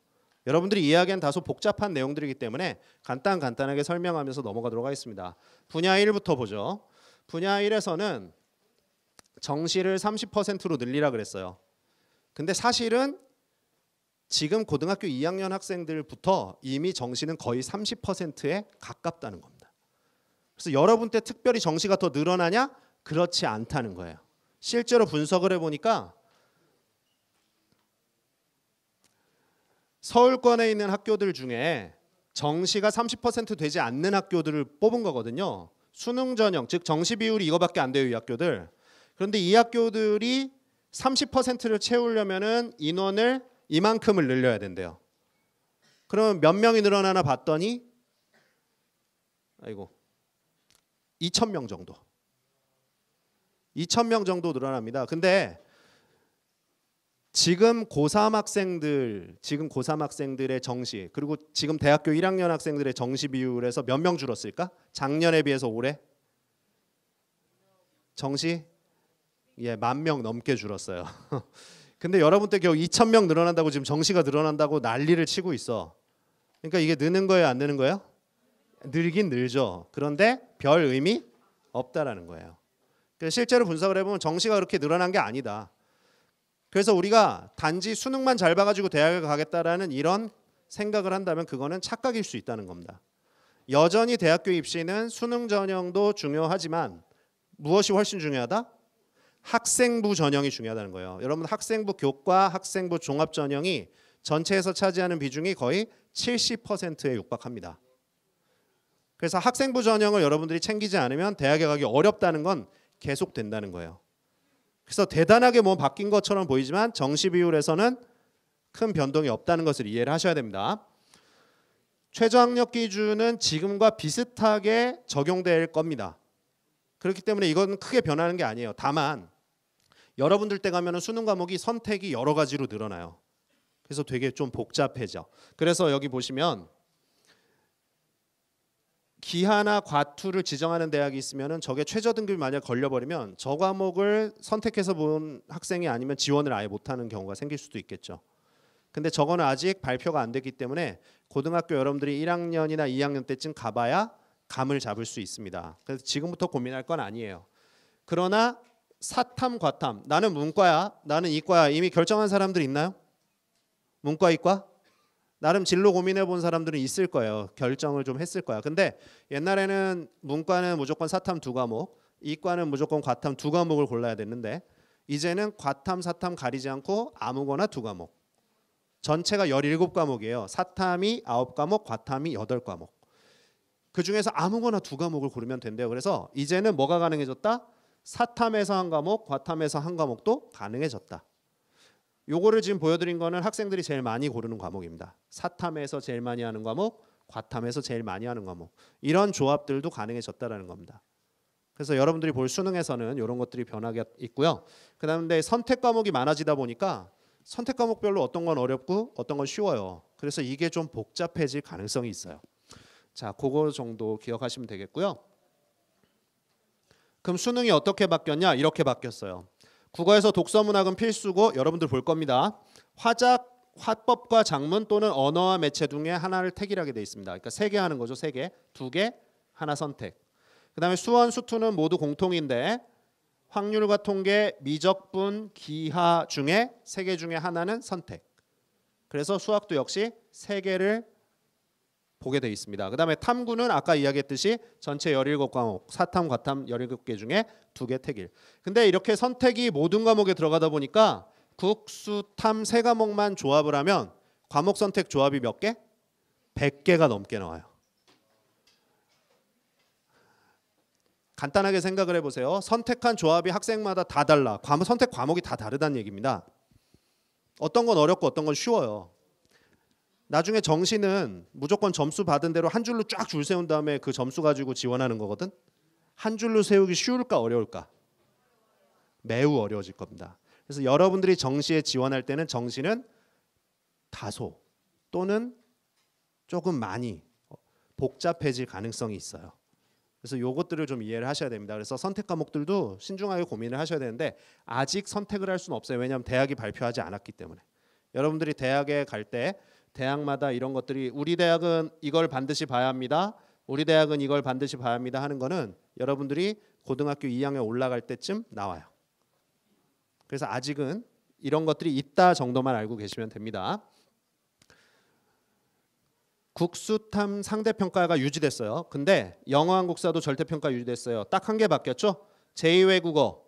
여러분들이 이해하기엔 다소 복잡한 내용들이기 때문에 간단하게 설명하면서 넘어가도록 하겠습니다. 분야 1부터 보죠. 분야 1에서는 정시를 30%로 늘리라 그랬어요. 근데 사실은 지금 고등학교 2학년 학생들부터 이미 정시는 거의 30%에 가깝다는 겁니다. 그래서 여러분 때 특별히 정시가 더 늘어나냐? 그렇지 않다는 거예요. 실제로 분석을 해보니까 서울권에 있는 학교들 중에 정시가 30% 되지 않는 학교들을 뽑은 거거든요. 수능 전형, 즉 정시 비율이 이거밖에 안 돼요, 이 학교들. 그런데 이 학교들이 30%를 채우려면은 인원을 이만큼을 늘려야 된대요. 그러면 몇 명이 늘어나나 봤더니 2,000명 정도. 2,000명 정도 늘어납니다. 근데 지금 고3 학생들의 정시 그리고 지금 대학교 1학년 학생들의 정시 비율에서 몇 명 줄었을까? 작년에 비해서 올해 정시 10,000명 넘게 줄었어요. 근데 여러분 때 겨우 2,000명 늘어난다고 지금 정시가 늘어난다고 난리를 치고 있어. 그러니까 이게 느는 거예요, 안 느는 거예요? 늘긴 늘죠. 그런데 별 의미 없다라는 거예요. 그래서 실제로 분석을 해보면 정시가 그렇게 늘어난 게 아니다. 그래서 우리가 단지 수능만 잘 봐가지고 대학을 가겠다라는 이런 생각을 한다면 그거는 착각일 수 있다는 겁니다. 여전히 대학교 입시는 수능 전형도 중요하지만 무엇이 훨씬 중요하다? 학생부 전형이 중요하다는 거예요. 여러분 학생부 교과, 학생부 종합 전형이 전체에서 차지하는 비중이 거의 70%에 육박합니다. 그래서 학생부 전형을 여러분들이 챙기지 않으면 대학에 가기 어렵다는 건 계속된다는 거예요. 그래서 대단하게 뭐 바뀐 것처럼 보이지만 정시 비율에서는 큰 변동이 없다는 것을 이해를 하셔야 됩니다. 최저학력 기준은 지금과 비슷하게 적용될 겁니다. 그렇기 때문에 이건 크게 변하는 게 아니에요. 다만 여러분들 때 가면 수능 과목이 선택이 여러 가지로 늘어나요. 그래서 되게 좀 복잡해져. 그래서 여기 보시면 기하나 과투를 지정하는 대학이 있으면 저게 최저 등급이 만약 걸려버리면 저 과목을 선택해서 본 학생이 아니면 지원을 아예 못하는 경우가 생길 수도 있겠죠. 근데 저거는 아직 발표가 안 됐기 때문에 고등학교 여러분들이 1학년이나 2학년 때쯤 가봐야 감을 잡을 수 있습니다. 그래서 지금부터 고민할 건 아니에요. 그러나 사탐, 과탐, 나는 문과야, 나는 이과야 이미 결정한 사람들 있나요? 문과, 이과? 나름 진로 고민해 본 사람들은 있을 거예요. 결정을 좀 했을 거야. 근데 옛날에는 문과는 무조건 사탐 2과목, 이과는 무조건 과탐 2과목을 골라야 됐는데 이제는 과탐, 사탐 가리지 않고 아무거나 2과목. 전체가 17과목이에요. 사탐이 9과목, 과탐이 8과목. 그중에서 아무거나 2과목을 고르면 된대요. 그래서 이제는 뭐가 가능해졌다? 사탐에서 한 과목, 과탐에서 한 과목도 가능해졌다. 요거를 지금 보여드린 거는 학생들이 제일 많이 고르는 과목입니다. 사탐에서 제일 많이 하는 과목, 과탐에서 제일 많이 하는 과목. 이런 조합들도 가능해졌다라는 겁니다. 그래서 여러분들이 볼 수능에서는 이런 것들이 변화가 있고요. 그다음에 선택 과목이 많아지다 보니까 선택 과목별로 어떤 건 어렵고 어떤 건 쉬워요. 그래서 이게 좀 복잡해질 가능성이 있어요. 자, 그거 정도 기억하시면 되겠고요. 그럼 수능이 어떻게 바뀌었냐? 이렇게 바뀌었어요. 국어에서 독서문학은 필수고 여러분들 볼 겁니다. 화작, 화법과 작문 또는 언어와 매체 중에 하나를 택일하게 돼 있습니다. 그러니까 3개 하는 거죠. 3개. 2개, 하나 선택. 그다음에 수원, 수투는 모두 공통인데 확률과 통계, 미적분, 기하 중에 3개 중에 하나는 선택. 그래서 수학도 역시 3개를 보게 돼 있습니다. 그다음에 탐구는 아까 이야기했듯이 전체 17과목, 사탐, 과탐 17개 중에 2개 택일. 근데 이렇게 선택이 모든 과목에 들어가다 보니까 국, 수, 탐 3과목만 조합을 하면 과목 선택 조합이 몇 개? 100개가 넘게 나와요. 간단하게 생각을 해보세요. 선택한 조합이 학생마다 다 달라. 선택 과목이 다 다르다는 얘기입니다. 어떤 건 어렵고 어떤 건 쉬워요. 나중에 정시는 무조건 점수 받은 대로 한 줄로 쫙 줄 세운 다음에 그 점수 가지고 지원하는 거거든. 한 줄로 세우기 쉬울까 어려울까? 매우 어려워질 겁니다. 그래서 여러분들이 정시에 지원할 때는 정시는 다소 또는 조금 많이 복잡해질 가능성이 있어요. 그래서 요것들을 좀 이해를 하셔야 됩니다. 그래서 선택 과목들도 신중하게 고민을 하셔야 되는데 아직 선택을 할 수는 없어요. 왜냐하면 대학이 발표하지 않았기 때문에. 여러분들이 대학에 갈 때 대학마다 이런 것들이 우리 대학은 이걸 반드시 봐야 합니다. 우리 대학은 이걸 반드시 봐야 합니다 하는 거는 여러분들이 고등학교 2학년 올라갈 때쯤 나와요. 그래서 아직은 이런 것들이 있다 정도만 알고 계시면 됩니다. 국수탐 상대평가가 유지됐어요. 근데 영어 한국사도 절대평가 유지됐어요. 딱 한 개 바뀌었죠. 제2외국어,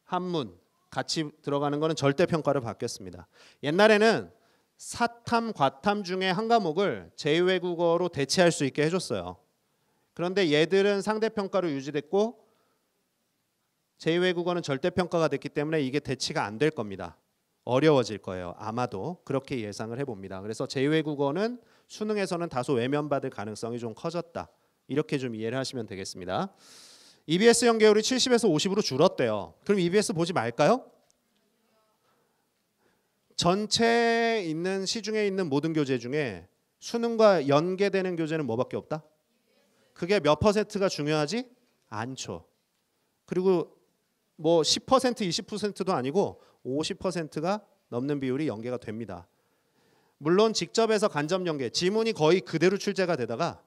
한문 같이 들어가는 거는 절대평가로 바뀌었습니다. 옛날에는 사탐, 과탐 중에 한 과목을 제2외국어로 대체할 수 있게 해줬어요. 그런데 얘들은 상대평가로 유지됐고 제2외국어는 절대평가가 됐기 때문에 이게 대치가 안 될 겁니다. 어려워질 거예요. 아마도 그렇게 예상을 해봅니다. 그래서 제2외국어는 수능에서는 다소 외면받을 가능성이 좀 커졌다. 이렇게 좀 이해를 하시면 되겠습니다. EBS 연계율이 70에서 50으로 줄었대요. 그럼 EBS 보지 말까요? 전체에 있는 시중에 있는 모든 교재 중에 수능과 연계되는 교재는 뭐밖에 없다? 그게 몇 퍼센트가 중요하지? 않죠. 그리고 뭐 10% 20%도 아니고 50%가 넘는 비율이 연계가 됩니다. 물론 직접해서 간접 연계, 지문이 거의 그대로 출제가 되다가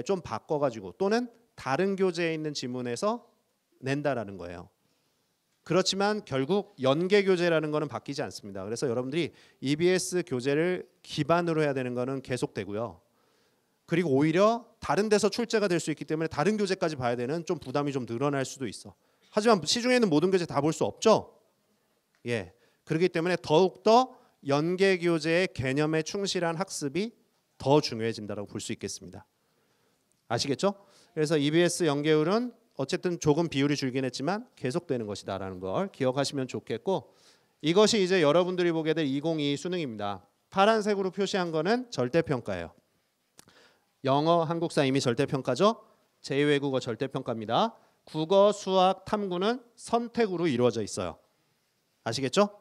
좀 바꿔가지고 또는 다른 교재에 있는 지문에서 낸다라는 거예요. 그렇지만 결국 연계 교재라는 거는 바뀌지 않습니다. 그래서 여러분들이 EBS 교재를 기반으로 해야 되는 거는 계속되고요. 그리고 오히려 다른 데서 출제가 될 수 있기 때문에 다른 교재까지 봐야 되는 좀 부담이 좀 늘어날 수도 있어. 하지만 시중에 있는 모든 교재 다 볼 수 없죠. 그렇기 때문에 더욱더 연계 교재의 개념에 충실한 학습이 더 중요해진다고 볼 수 있겠습니다. 아시겠죠? 그래서 EBS 연계율은 어쨌든 조금 비율이 줄긴 했지만 계속되는 것이다라는 걸 기억하시면 좋겠고, 이것이 이제 여러분들이 보게 될 2022 수능입니다. 파란색으로 표시한 거는 절대평가예요. 영어, 한국사 이미 절대평가죠. 제2외국어 절대평가입니다. 국어, 수학, 탐구는 선택으로 이루어져 있어요. 아시겠죠?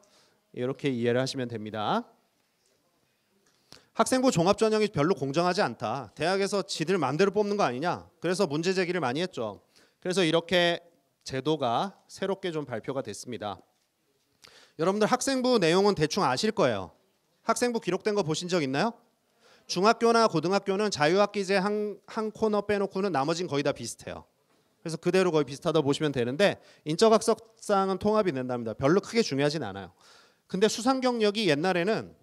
이렇게 이해를 하시면 됩니다. 학생부 종합전형이 별로 공정하지 않다. 대학에서 지들 마음대로 뽑는 거 아니냐. 그래서 문제 제기를 많이 했죠. 그래서 이렇게 제도가 새롭게 좀 발표가 됐습니다. 여러분들 학생부 내용은 대충 아실 거예요. 학생부 기록된 거 보신 적 있나요? 중학교나 고등학교는 자유학기제 한 코너 빼놓고는 나머지는 거의 다 비슷해요. 그래서 그대로 거의 비슷하다고 보시면 되는데 인적학습상은 통합이 된답니다. 별로 크게 중요하진 않아요. 근데 수상경력이 옛날에는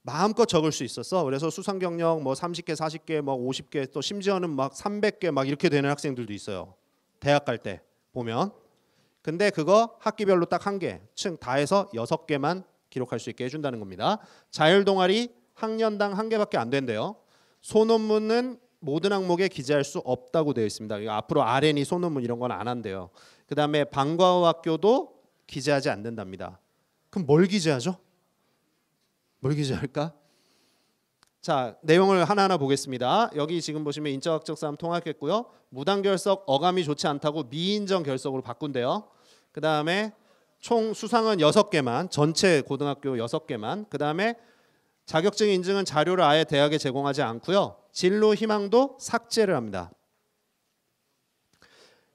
마음껏 적을 수 있었어. 그래서 수상경력 뭐 30개, 40개, 뭐 50개, 또 심지어는 막 300개 막 이렇게 되는 학생들도 있어요. 대학 갈 때 보면. 근데 그거 학기별로 딱 한 개, 층 다 해서 6개만 기록할 수 있게 해준다는 겁니다. 자율동아리 학년당 한 개밖에 안 된대요. 소논문은 모든 항목에 기재할 수 없다고 되어 있습니다. 앞으로 RN이 소논문 이런 건 안 한대요. 그 다음에 방과후 학교도 기재하지 않는답니다. 그럼 뭘 기재하죠? 뭘 기재할까? 자, 내용을 하나하나 보겠습니다. 여기 지금 보시면 인적학적 싸움 통합했고요. 무단결석 어감이 좋지 않다고 미인정 결석으로 바꾼대요. 그 다음에 총 수상은 6개만, 전체 고등학교 6개만. 그 다음에 자격증 인증은 자료를 아예 대학에 제공하지 않고요. 진로 희망도 삭제를 합니다.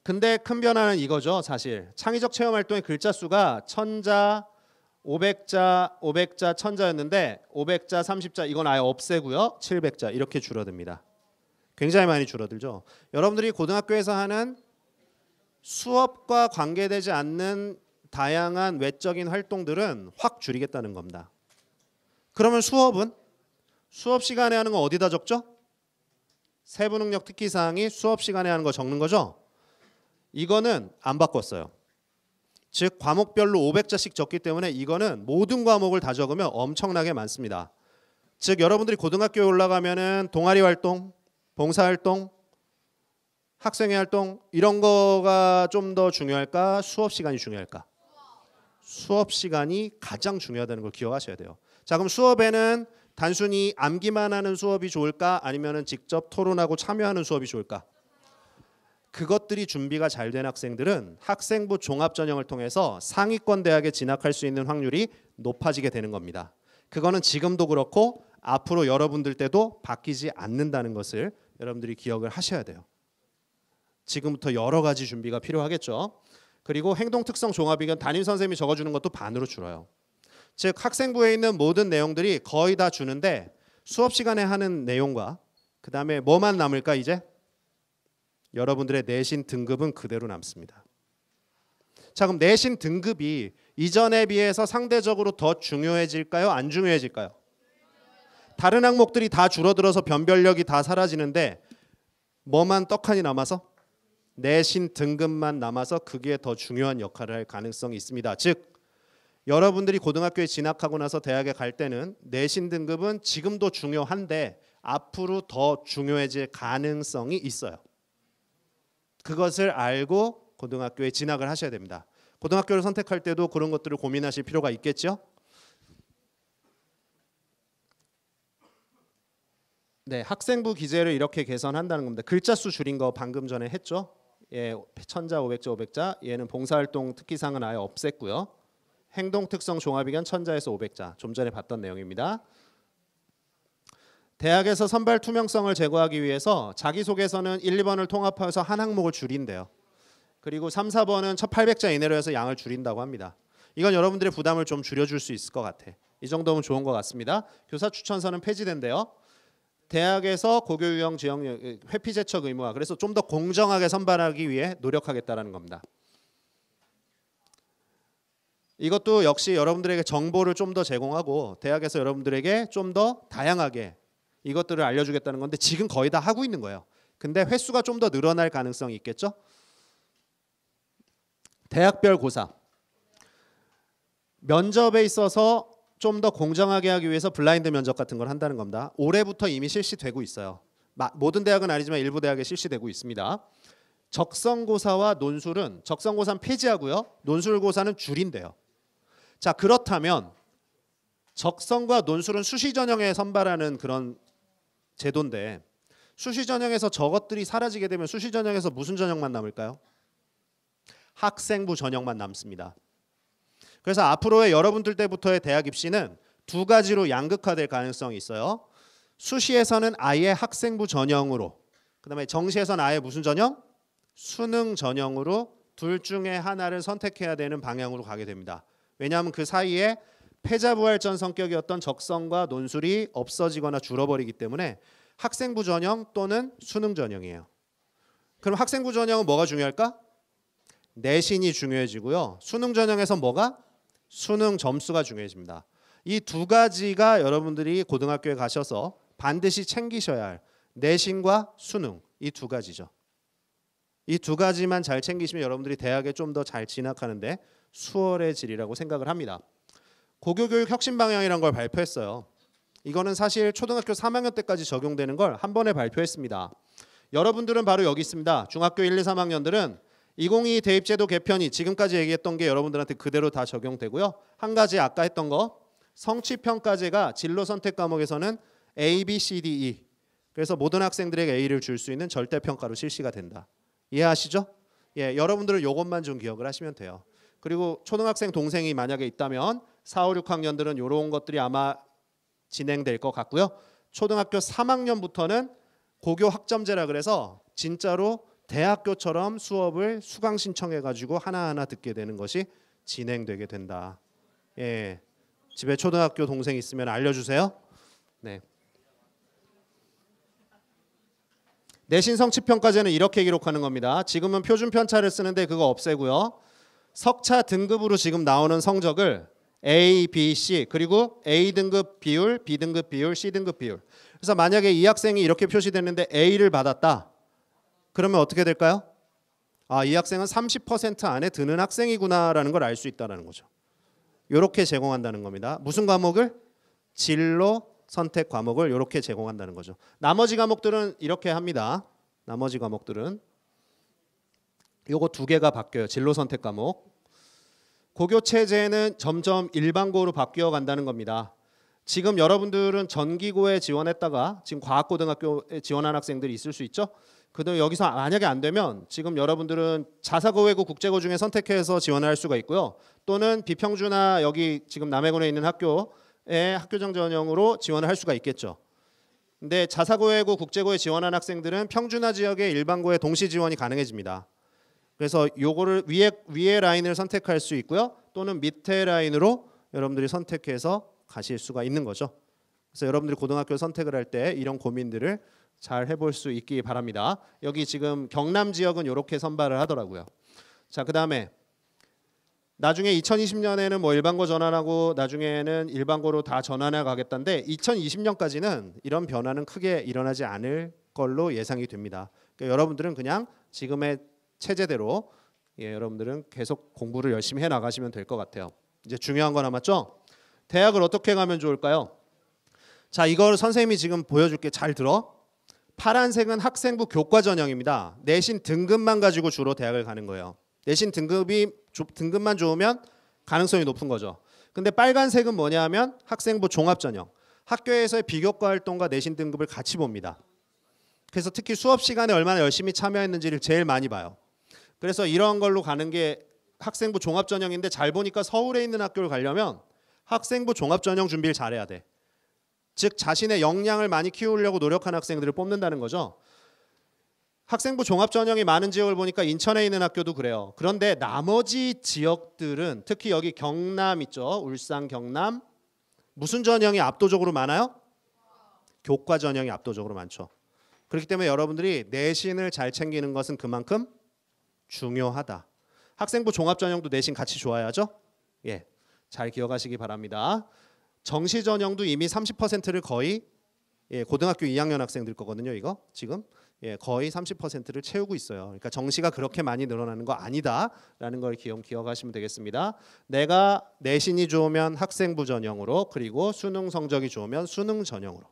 근데 큰 변화는 이거죠. 사실 창의적 체험활동의 글자 수가 1000자, 500자, 500자, 1000자였는데 500자, 30자 이건 아예 없애고요. 700자 이렇게 줄어듭니다. 굉장히 많이 줄어들죠. 여러분들이 고등학교에서 하는 수업과 관계되지 않는 다양한 외적인 활동들은 확 줄이겠다는 겁니다. 그러면 수업은? 수업 시간에 하는 거 어디다 적죠? 세부능력 특기사항이 수업 시간에 하는 거 적는 거죠? 이거는 안 바꿨어요. 즉 과목별로 500자씩 적기 때문에 이거는 모든 과목을 다 적으면 엄청나게 많습니다. 즉 여러분들이 고등학교에 올라가면은 동아리 활동, 봉사 활동, 학생회 활동 이런 거가 좀 더 중요할까? 수업 시간이 중요할까? 수업 시간이 가장 중요하다는 걸 기억하셔야 돼요. 자, 그럼 수업에는 단순히 암기만 하는 수업이 좋을까? 아니면은 직접 토론하고 참여하는 수업이 좋을까? 그것들이 준비가 잘 된 학생들은 학생부 종합전형을 통해서 상위권 대학에 진학할 수 있는 확률이 높아지게 되는 겁니다. 그거는 지금도 그렇고 앞으로 여러분들 때도 바뀌지 않는다는 것을 여러분들이 기억을 하셔야 돼요. 지금부터 여러 가지 준비가 필요하겠죠. 그리고 행동특성 종합이견 담임선생님이 적어주는 것도 반으로 줄어요. 즉 학생부에 있는 모든 내용들이 거의 다 주는데 수업 시간에 하는 내용과 그 다음에 뭐만 남을까 이제? 여러분들의 내신 등급은 그대로 남습니다. 자, 그럼 내신 등급이 이전에 비해서 상대적으로 더 중요해질까요? 안 중요해질까요? 다른 항목들이 다 줄어들어서 변별력이 다 사라지는데 뭐만 떡하니 남아서? 내신 등급만 남아서 그게 더 중요한 역할을 할 가능성이 있습니다. 즉 여러분들이 고등학교에 진학하고 나서 대학에 갈 때는 내신 등급은 지금도 중요한데 앞으로 더 중요해질 가능성이 있어요. 그것을 알고 고등학교에 진학을 하셔야 됩니다. 고등학교를 선택할 때도 그런 것들을 고민하실 필요가 있겠죠? 네, 학생부 기재를 이렇게 개선한다는 겁니다. 글자 수 줄인 거 방금 전에 했죠? 예, 1000자, 500자, 500자. 얘는 봉사활동 특기사항은 아예 없앴고요. 행동특성 종합의견 1000자에서 500자. 좀 전에 봤던 내용입니다. 대학에서 선발 투명성을 제고하기 위해서 자기소개서는 1, 2번을 통합해서 한 항목을 줄인대요. 그리고 3, 4번은 1800자 이내로 해서 양을 줄인다고 합니다. 이건 여러분들의 부담을 좀 줄여줄 수 있을 것 같아. 이 정도면 좋은 것 같습니다. 교사 추천서는 폐지된대요. 대학에서 고교 유형 지역 회피 제척 의무화. 그래서 좀 더 공정하게 선발하기 위해 노력하겠다라는 겁니다. 이것도 역시 여러분들에게 정보를 좀 더 제공하고 대학에서 여러분들에게 좀 더 다양하게 이것들을 알려주겠다는 건데 지금 거의 다 하고 있는 거예요. 근데 횟수가 좀 더 늘어날 가능성이 있겠죠. 대학별 고사. 면접에 있어서 좀 더 공정하게 하기 위해서 블라인드 면접 같은 걸 한다는 겁니다. 올해부터 이미 실시되고 있어요. 모든 대학은 아니지만 일부 대학에 실시되고 있습니다. 적성고사와 논술은 적성고사는 폐지하고요. 논술고사는 줄인대요. 자, 그렇다면 적성과 논술은 수시 전형에 선발하는 그런 제도인데 수시 전형에서 저것들이 사라지게 되면 수시 전형에서 무슨 전형만 남을까요? 학생부 전형만 남습니다. 그래서 앞으로의 여러분들 때부터의 대학 입시는 두 가지로 양극화될 가능성이 있어요. 수시에서는 아예 학생부 전형으로, 그다음에 정시에서는 아예 무슨 전형? 수능 전형으로 둘 중에 하나를 선택해야 되는 방향으로 가게 됩니다. 왜냐하면 그 사이에 패자부활전 성격이었던 적성과 논술이 없어지거나 줄어버리기 때문에 학생부 전형 또는 수능 전형이에요. 그럼 학생부 전형은 뭐가 중요할까? 내신이 중요해지고요. 수능 전형에서 뭐가? 수능 점수가 중요해집니다. 이 두 가지가 여러분들이 고등학교에 가셔서 반드시 챙기셔야 할 내신과 수능, 이 두 가지죠. 이 두 가지만 잘 챙기시면 여러분들이 대학에 좀 더 잘 진학하는데 수월해지리라고 생각을 합니다. 고교교육 혁신 방향이라는 걸 발표했어요. 이거는 사실 초등학교 3학년 때까지 적용되는 걸 한 번에 발표했습니다. 여러분들은 바로 여기 있습니다. 중학교 1, 2, 3학년들은 2022 대입제도 개편이 지금까지 얘기했던 게 여러분들한테 그대로 다 적용되고요. 한 가지 아까 했던 거 성취평가제가 진로 선택 과목에서는 A, B, C, D, E 그래서 모든 학생들에게 A를 줄 수 있는 절대평가로 실시가 된다. 이해하시죠? 예, 여러분들은 이것만 좀 기억을 하시면 돼요. 그리고 초등학생 동생이 만약에 있다면 4, 5, 6학년들은 이런 것들이 아마 진행될 것 같고요. 초등학교 3학년부터는 고교 학점제라 그래서 진짜로 대학교처럼 수업을 수강 신청해가지고 하나하나 듣게 되는 것이 진행되게 된다. 예, 집에 초등학교 동생 있으면 알려주세요. 네. 내신 성취평가제는 이렇게 기록하는 겁니다. 지금은 표준 편차를 쓰는데 그거 없애고요. 석차 등급으로 지금 나오는 성적을 A, B, C 그리고 A 등급 비율, B 등급 비율, C 등급 비율. 그래서 만약에 이 학생이 이렇게 표시됐는데 A를 받았다. 그러면 어떻게 될까요? 아, 이 학생은 30% 안에 드는 학생이구나라는 걸 알 수 있다는 거죠. 이렇게 제공한다는 겁니다. 무슨 과목을? 진로 선택 과목을 이렇게 제공한다는 거죠. 나머지 과목들은 이렇게 합니다. 나머지 과목들은 요거 두 개가 바뀌어요. 진로 선택 과목. 고교 체제는 점점 일반고로 바뀌어 간다는 겁니다. 지금 여러분들은 전기고에 지원했다가 지금 과학고등학교에 지원한 학생들이 있을 수 있죠. 그도 여기서 만약에 안 되면 지금 여러분들은 자사고외고 국제고 중에 선택해서 지원할 수가 있고요. 또는 비평주나 여기 지금 남해군에 있는 학교에 학교정 전형으로 지원을 할 수가 있겠죠. 근데 자사고외고 국제고에 지원한 학생들은 평준화 지역의 일반고에 동시 지원이 가능해집니다. 그래서 요거를 위에 라인을 선택할 수 있고요. 또는 밑에 라인으로 여러분들이 선택해서 가실 수가 있는 거죠. 그래서 여러분들이 고등학교 선택을 할 때 이런 고민들을 잘 해볼 수 있기 바랍니다. 여기 지금 경남 지역은 이렇게 선발을 하더라고요. 자, 그다음에 나중에 2020년에는 뭐 일반고 전환하고 나중에는 일반고로 다 전환해 가겠다는데 2020년까지는 이런 변화는 크게 일어나지 않을 걸로 예상이 됩니다. 그러니까 여러분들은 그냥 지금의 체제대로 여러분들은 계속 공부를 열심히 해 나가시면 될 것 같아요. 이제 중요한 거 남았죠? 대학을 어떻게 가면 좋을까요? 자, 이걸 선생님이 지금 보여줄게. 잘 들어. 파란색은 학생부 교과 전형입니다. 내신 등급만 가지고 주로 대학을 가는 거예요. 내신 등급만 좋으면 가능성이 높은 거죠. 근데 빨간색은 뭐냐 하면 학생부 종합 전형. 학교에서의 비교과 활동과 내신 등급을 같이 봅니다. 그래서 특히 수업 시간에 얼마나 열심히 참여했는지를 제일 많이 봐요. 그래서 이런 걸로 가는 게 학생부 종합 전형인데 잘 보니까 서울에 있는 학교를 가려면 학생부 종합 전형 준비를 잘해야 돼. 즉 자신의 역량을 많이 키우려고 노력하는 학생들을 뽑는다는 거죠. 학생부 종합 전형이 많은 지역을 보니까 인천에 있는 학교도 그래요. 그런데 나머지 지역들은 특히 여기 경남 있죠. 울산, 경남 무슨 전형이 압도적으로 많아요? 교과 전형이 압도적으로 많죠. 그렇기 때문에 여러분들이 내신을 잘 챙기는 것은 그만큼 중요하다. 학생부 종합전형도 내신 같이 좋아야죠. 예, 잘 기억하시기 바랍니다. 정시 전형도 이미 30%를 거의 고등학교 2학년 학생들 거거든요. 이거 지금 거의 30%를 채우고 있어요. 그러니까 정시가 그렇게 많이 늘어나는 거 아니다라는 걸 기억하시면 되겠습니다. 내가 내신이 좋으면 학생부 전형으로, 그리고 수능 성적이 좋으면 수능 전형으로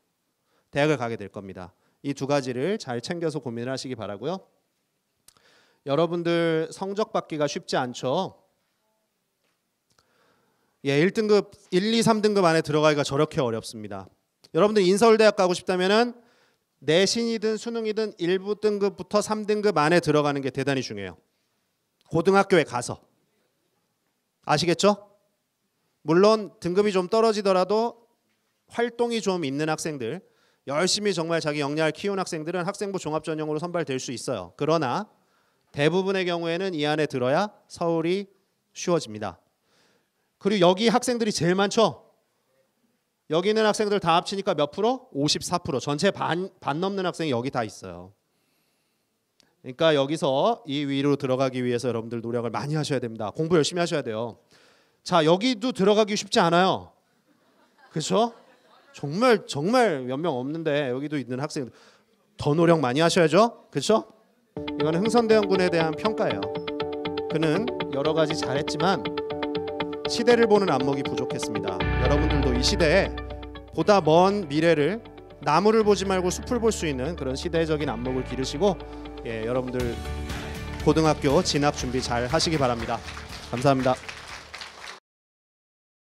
대학을 가게 될 겁니다. 이 두 가지를 잘 챙겨서 고민을 하시기 바라고요. 여러분들 성적 받기가 쉽지 않죠. 1등급, 1, 2, 3등급 안에 들어가기가 저렇게 어렵습니다. 여러분들 인서울대학 가고 싶다면은 내신이든 수능이든 1부 등급부터 3등급 안에 들어가는 게 대단히 중요해요. 고등학교에 가서. 아시겠죠? 물론 등급이 좀 떨어지더라도 활동이 좀 있는 학생들, 열심히 정말 자기 역량을 키운 학생들은 학생부 종합전형으로 선발될 수 있어요. 그러나 대부분의 경우에는 이 안에 들어야 서울이 쉬워집니다. 그리고 여기 학생들이 제일 많죠? 여기 있는 학생들 다 합치니까 몇 프로? 54%. 전체 반 넘는 학생이 여기 다 있어요. 그러니까 여기서 이 위로 들어가기 위해서 여러분들 노력을 많이 하셔야 됩니다. 공부 열심히 하셔야 돼요. 자, 여기도 들어가기 쉽지 않아요. 그렇죠? 정말 몇 명 없는데 여기도 있는 학생들 더 노력 많이 하셔야죠. 그렇죠? 이거는 흥선대원군에 대한 평가예요. 그는 여러 가지 잘했지만 시대를 보는 안목이 부족했습니다. 여러분들도 이 시대에 보다 먼 미래를, 나무를 보지 말고 숲을 볼 수 있는 그런 시대적인 안목을 기르시고 여러분들 고등학교 진학 준비 잘 하시기 바랍니다. 감사합니다.